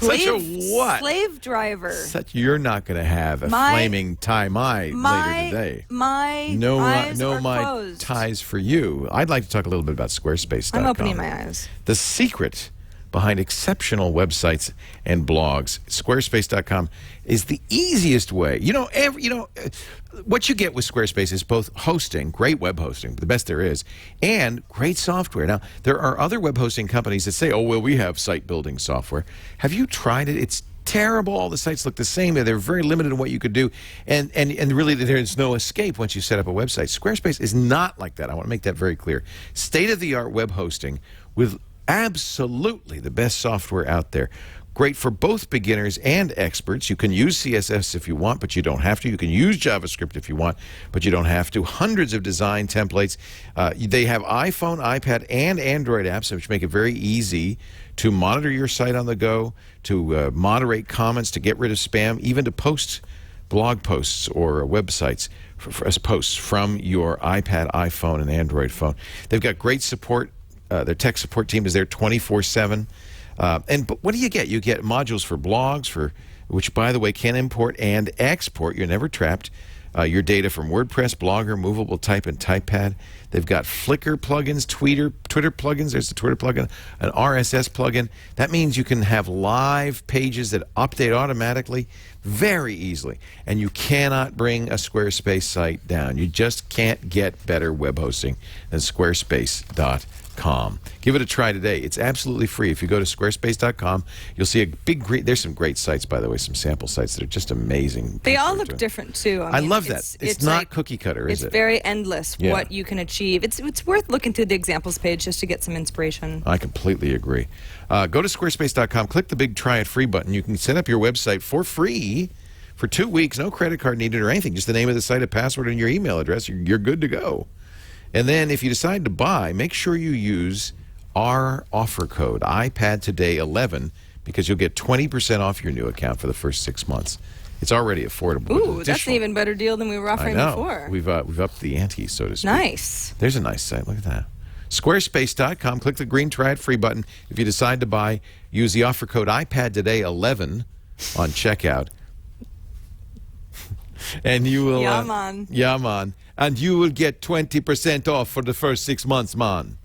Such a what? slave driver. You're not going to have a flaming tie later today. My No, eyes are my closed. ties for you. I'd like to talk a little bit about Squarespace.com. I'm opening my eyes. The secret behind exceptional websites and blogs, Squarespace.com, is the easiest way. What you get with Squarespace is both hosting, great web hosting, the best there is, and great software. Now, there are other web hosting companies that say, oh, well, we have site building software. Have you tried it? It's terrible. All the sites look the same. They're very limited in what you could do. And really, there's no escape once you set up a website. Squarespace is not like that. I want to make that very clear. State-of-the-art web hosting with absolutely the best software out there. Great for both beginners and experts. You can use CSS if you want, but you don't have to. You can use JavaScript if you want, but you don't have to. Hundreds of design templates. They have iPhone, iPad, and Android apps, which make it very easy to monitor your site on the go, to moderate comments, to get rid of spam, even to post blog posts or websites as posts from your iPad, iPhone, and Android phone. They've got great support. Their tech support team is there 24/7. But what do you get? You get modules for blogs, which, by the way, can import and export. You're never trapped. Your data from WordPress, Blogger, Movable Type, and TypePad. They've got Flickr plugins, Twitter plugins. There's the Twitter plugin, an RSS plugin. That means you can have live pages that update automatically very easily. And you cannot bring a Squarespace site down. You just can't get better web hosting than Squarespace.com. Give it a try today. It's absolutely free. If you go to Squarespace.com, you'll see there's some great sites, by the way, some sample sites that are just amazing. They all look different, too. I love that. It's not like, cookie cutter, is it? It's very endless what you can achieve. It's worth looking through the examples page just to get some inspiration. I completely agree. Go to Squarespace.com, click the big Try It Free button. You can set up your website for free for 2 weeks, no credit card needed or anything, just the name of the site, a password, and your email address. You're good to go. And then if you decide to buy, make sure you use our offer code, iPad Today 11, because you'll get 20% off your new account for the first 6 months. It's already affordable. Ooh, that's an even better deal than we were offering I know. before. We've upped the ante, so to speak. Nice. There's a nice site. Look at that. Squarespace.com. Click the green Try It Free button. If you decide to buy, use the offer code iPad Today 11 on checkout. And you will... Yeah, man. Yeah, man. And you will get 20% off for the first 6 months, man.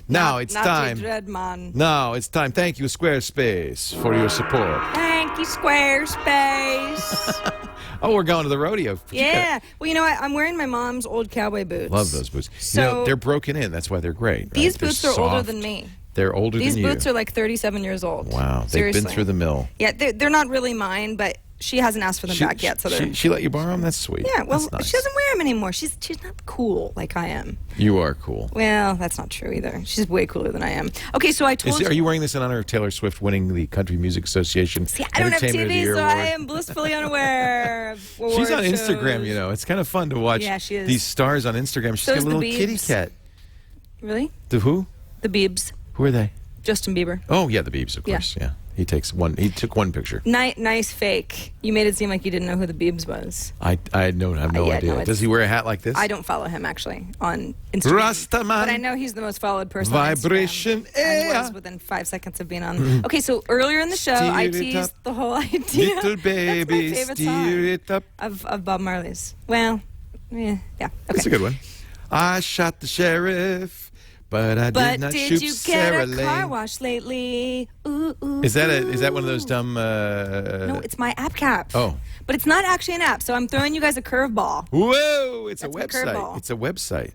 Now it's not time. Dread, man. Now it's time. Thank you, Squarespace, for your support. Thank you, Squarespace. Oh, we're going to the rodeo. Yeah. Well, you know what? I'm wearing my mom's old cowboy boots. Love those boots. So they're broken in. That's why they're great. Right? These They're boots are older soft. than me. They're older These than you. boots are like 37 years old. Wow. They've Seriously. been through the mill. Yeah, they're not really mine, but she hasn't asked for them back yet. So they're... She let you borrow them? That's sweet. Yeah, well, That's nice. she doesn't wear them anymore. She's not cool like I am. You are cool. Well, that's not true either. She's way cooler than I am. Okay, so I told Are you wearing this in honor of Taylor Swift winning the Country Music Association See, I don't have Entertainment of the TV, Year so Award? I am blissfully unaware of She's award on Instagram, shows. you know. It's kind of fun to watch Yeah, she is. these stars on Instagram. She's So got is a the little kitty Biebs. cat. Really? The who? The Biebs. Who are they? Justin Bieber. Oh, yeah, the Biebs, of course. Yeah. He took one picture. Nice fake. You made it seem like you didn't know who the Biebs was. I have no Yeah, idea. no, Does he wear a hat like this? I don't follow him actually on Instagram. Rastaman. But I know he's the most followed person Vibration on Instagram. And air. was within 5 seconds of being on. Okay, so earlier in the show, I Steer it teased up. the whole idea. Little baby, That's my favorite steer it up. of Bob Marley's. Well, yeah. Okay. That's a good one. I shot the sheriff, but I did not shoot you Sarah get a car Lane. wash lately? Ooh, ooh, Is that one of those dumb? No, it's my app cap. Oh. But it's not actually an app, so I'm throwing you guys a curveball. Whoa! It's That's a my website. curveball. It's a website.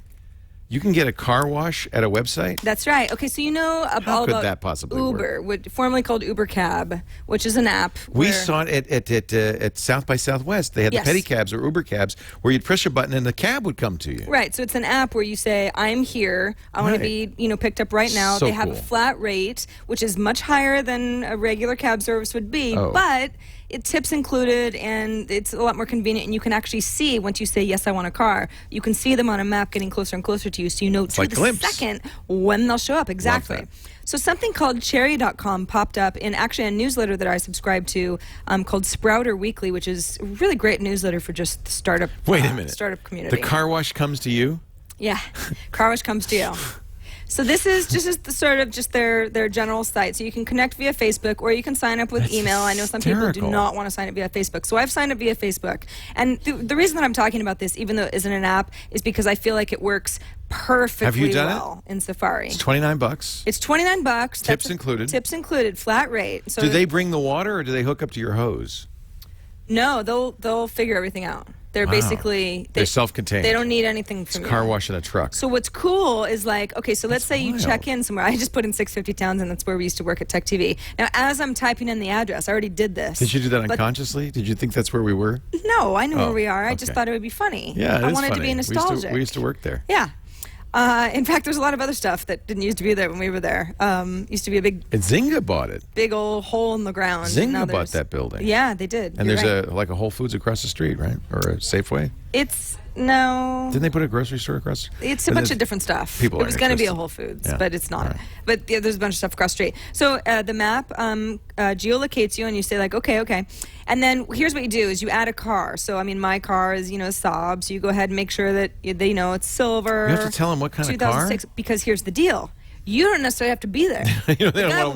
You can get a car wash at a website. That's right. Okay, so you know How all could about that possibly Uber, formerly called Uber Cab, which is an app. We where- saw it at South by Southwest. They had Yes. the pedicabs or Uber cabs where you'd push a button and the cab would come to you. Right, so it's an app where you say, "I'm here. I want to Right. be, picked up right now." So they have a cool. flat rate, which is much higher than a regular cab service would be, Oh. but it tips included, and it's a lot more convenient. And you can actually see once you say, "Yes, I want a car." You can see them on a map getting closer and closer to you, so you know to like the glimpse. second when they'll show up. Exactly. that. So something called Cherry.com popped up in actually a newsletter that I subscribe to called Sprouter Weekly, which is a really great newsletter for just the startup. Wait a minute. Startup community. The car wash comes to you? Yeah, car wash comes to you. So this is just the sort of just their general site. So you can connect via Facebook or you can sign up with That's email. I know some people do hysterical. not want to sign up via Facebook. So I've signed up via Facebook. And the reason that I'm talking about this, even though it isn't an app, is because I feel like it works perfectly Have you done it? well in Safari. It's $29. It's $29. Tips included. Tips included, flat rate. So Do they bring the water or do they hook up to your hose? No, they'll figure everything out. They're Wow. basically They're self-contained. They don't need anything It's from a you. car wash in a truck. So what's cool is like, okay, so let's say you wild. check in somewhere. I just put in 650 Townsend. That's where we used to work at Tech TV. Now, as I'm typing in the address, I already did this. Did you do that but- unconsciously? Did you think that's where we were? No, I knew Oh, where we are. I just okay. thought it would be funny. Yeah, I it is wanted to funny. be nostalgic. We used to work there. Yeah. In fact, there's a lot of other stuff that didn't used to be there when we were there. Used to be a big And Zynga bought it. old hole in the ground. Zynga Now bought there's- that building. Yeah, they did. And You're there's right. a Whole Foods across the street, right? Or a Safeway? No. Didn't they put a grocery store across? It's a And bunch there's- of different stuff. people It are was going to be a interested. Whole Foods, Yeah. but it's not. All right. But yeah, there's a bunch of stuff across the street. So the map geolocates you, and you say like, okay. And then here's what you do: is you add a car. So I mean, my car is Saab. So you go ahead and make sure that they know it's silver. You have to tell them what kind of car? 2006. Because here's the deal. You don't necessarily have to be there. They don't The guy want to will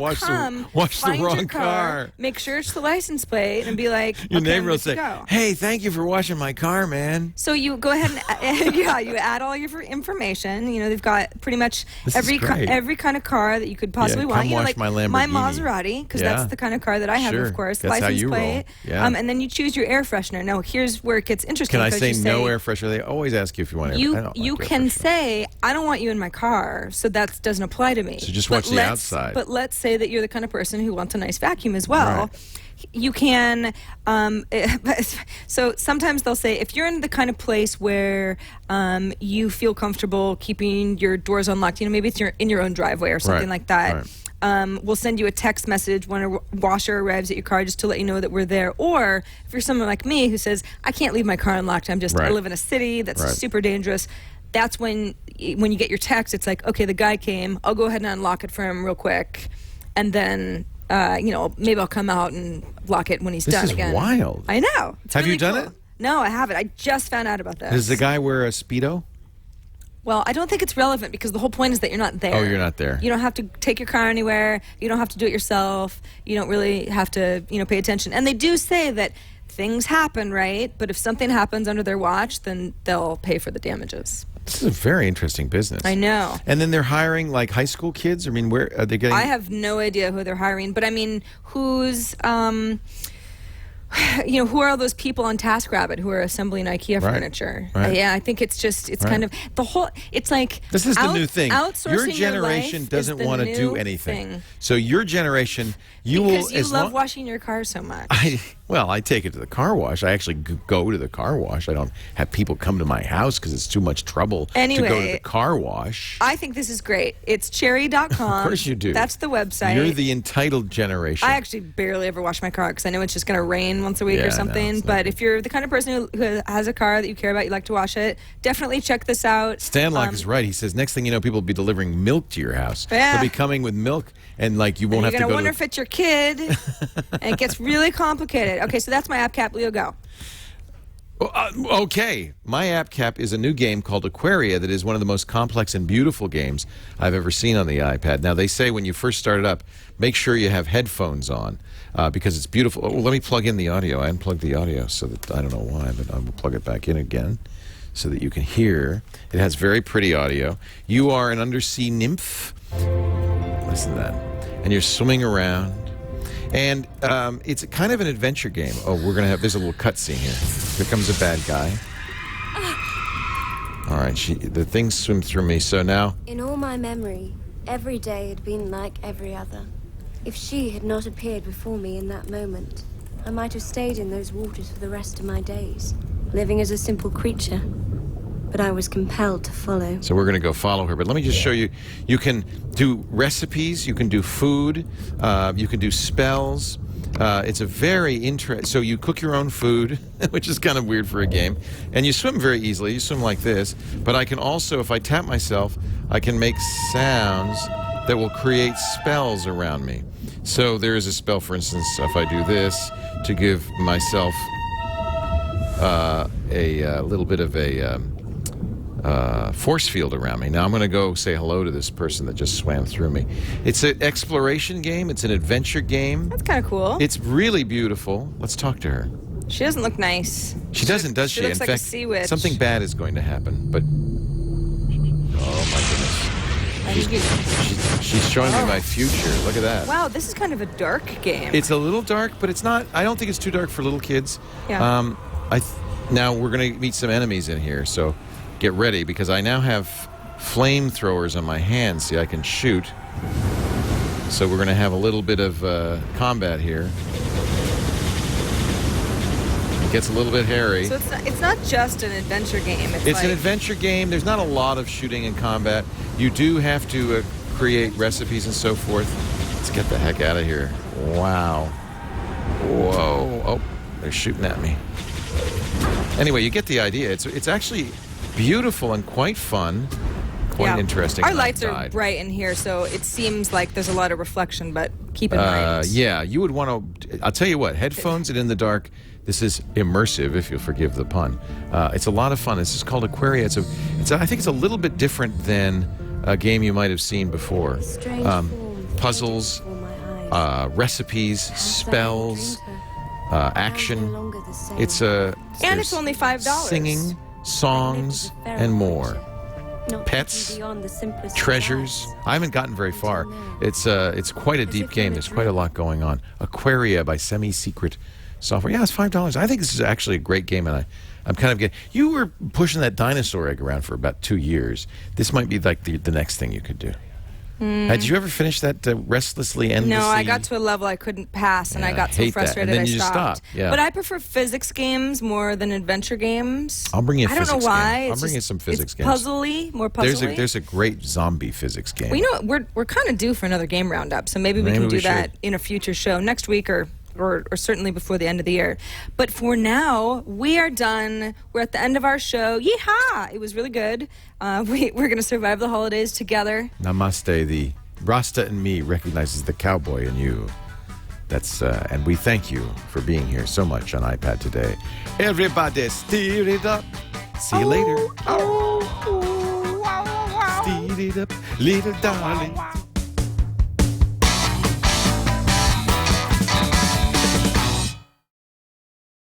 watch the find your wrong car. Make sure it's the license plate, and be like, Your okay, neighbor I'm will good to say, go. "Hey, thank you for washing my car, man." So you go ahead and you add all your information. They've got pretty much This is great. every kind of car that you could possibly Yeah, want. come wash Like my Lamborghini. Maserati, because Yeah. that's the kind of car that I have, Sure. of course. That's how license you roll. plate. Yeah. And then you choose your air freshener. Now here's where it gets interesting. Can I 'cause say you no air freshener? They always ask you if you want air. I You don't you like air can freshener. say I don't want you in my car, so that doesn't apply to me. So just But watch the let's- outside. But let's say that you're the kind of person who wants a nice vacuum as well. Right. You can. So sometimes they'll say if you're in the kind of place where you feel comfortable keeping your doors unlocked, maybe it's in your own driveway or something Right. like that. Right. We'll send you a text message when a washer arrives at your car just to let you know that we're there. Or if you're someone like me who says, I can't leave my car unlocked, I Right. live in a city that's Right. super dangerous. That's when you get your text, it's like, okay, the guy came. I'll go ahead and unlock it for him real quick. And then, maybe I'll come out and lock it when he's This done is again. wild. I know. It's Have you really done cool. it? No, I haven't. I just found out about this. Does the guy wear a Speedo? Well, I don't think it's relevant because the whole point is that you're not there. Oh, you're not there. You don't have to take your car anywhere. You don't have to do it yourself. You don't really have to, pay attention. And they do say that things happen, right? But if something happens under their watch, then they'll pay for the damages. This is a very interesting business. I know. And then they're hiring like high school kids? I mean, where are they getting? I have no idea who they're hiring, but I mean, who's... who are all those people on TaskRabbit who are assembling IKEA furniture? Right. Yeah, I think it's just, it's kind of, the whole, it's like... This is the new thing. Outsourcing Your generation your life doesn't is want the to do new anything. thing. So your generation, you because will... you as love long, washing your car so much. I take it to the car wash. I actually go to the car wash. I don't have people come to my house because it's too much trouble to go to the car wash. I think this is great. It's cherry.com. Of course you do. That's the website. You're the entitled generation. I actually barely ever wash my car because I know it's just going to rain once a week Yeah, or something. no, But if you're the kind of person who has a car that you care about, you like to wash it, definitely check this out. Stanlock is right. He says next thing you know, people will be delivering milk to your house. Yeah. They'll be coming with milk, and like you won't have to You're go going to wonder to... if it's your kid. And it gets really complicated. Okay, so that's my app cap. Leo, go. Okay, my app cap is a new game called Aquaria that is one of the most complex and beautiful games I've ever seen on the iPad. Now, they say when you first start it up, make sure you have headphones on because it's beautiful. Oh, let me plug in the audio. I unplugged the audio so that I don't know why, but I will plug it back in again so that you can hear. It has very pretty audio. You are an undersea nymph. Listen to that. And you're swimming around. And it's kind of an adventure game. Oh, there's a little cutscene here. Here comes a bad guy. All right, the thing swims through me, so now... In all my memory, every day had been like every other. If she had not appeared before me in that moment, I might have stayed in those waters for the rest of my days, living as a simple creature. But I was compelled to follow. So we're going to go follow her. But let me just show you. You can do recipes. You can do food. You can do spells. It's a very interesting... So you cook your own food, which is kind of weird for a game. And you swim very easily. You swim like this. But I can also, if I tap myself, I can make sounds that will create spells around me. So there is a spell, for instance, if I do this, to give myself a little bit of a... force field around me. Now I'm going to go say hello to this person that just swam through me. It's an exploration game. It's an adventure game. That's kind of cool. It's really beautiful. Let's talk to her. She doesn't look nice. She doesn't, does she? She looks In like a fact, sea witch. something bad is going to happen. But oh my goodness, she's showing me my future. Look at that. Wow, this is kind of a dark game. It's a little dark, but it's not. I don't think it's too dark for little kids. Yeah. Now we're going to meet some enemies in here, so get ready because I now have flamethrowers on my hands. See, I can shoot. So we're going to have a little bit of combat here. It gets a little bit hairy. So it's not just an adventure game. It's an adventure game. There's not a lot of shooting and combat. You do have to create recipes and so forth. Let's get the heck out of here. Wow. Whoa. Oh, they're shooting at me. Anyway, you get the idea. It's actually beautiful and quite fun. Quite interesting. Our lights are bright in here, so it seems like there's a lot of reflection, but keep in mind. Yeah, you would want to... I'll tell you what, headphones and in the dark, this is immersive, if you'll forgive the pun. It's a lot of fun. This is called Aquaria. I think it's a little bit different than a game you might have seen before. Puzzles, recipes, spells, action. It's and it's only $5. Singing, songs, and more. Pets, treasures. I haven't gotten very far. It's quite a deep game. There's quite a lot going on. Aquaria by Semi-Secret Software. Yeah, it's $5. I think this is actually a great game, and I'm kind of getting... You were pushing that dinosaur egg around for about 2 years. This might be like the next thing you could do. Did you ever finish that restlessly, endlessly? No, I got to a level I couldn't pass, and I got so frustrated and then I you stopped. Just yeah. But I prefer physics games more than adventure games. I'll bring you a physics game. I don't know why. I'll bring you some physics games. Puzzly, more puzzly. There's a great zombie physics game. Well, you know, we're kind of due for another game roundup, so maybe we can do that in a future show next week or certainly before the end of the year. But for now, we are done. We're at the end of our show. Yeehaw! It was really good. We're going to survive the holidays together. Namaste. The Rasta and me recognizes the cowboy in you. And we thank you for being here so much on iPad today. Everybody, steer it up. See you later. Oh, it up, little darling.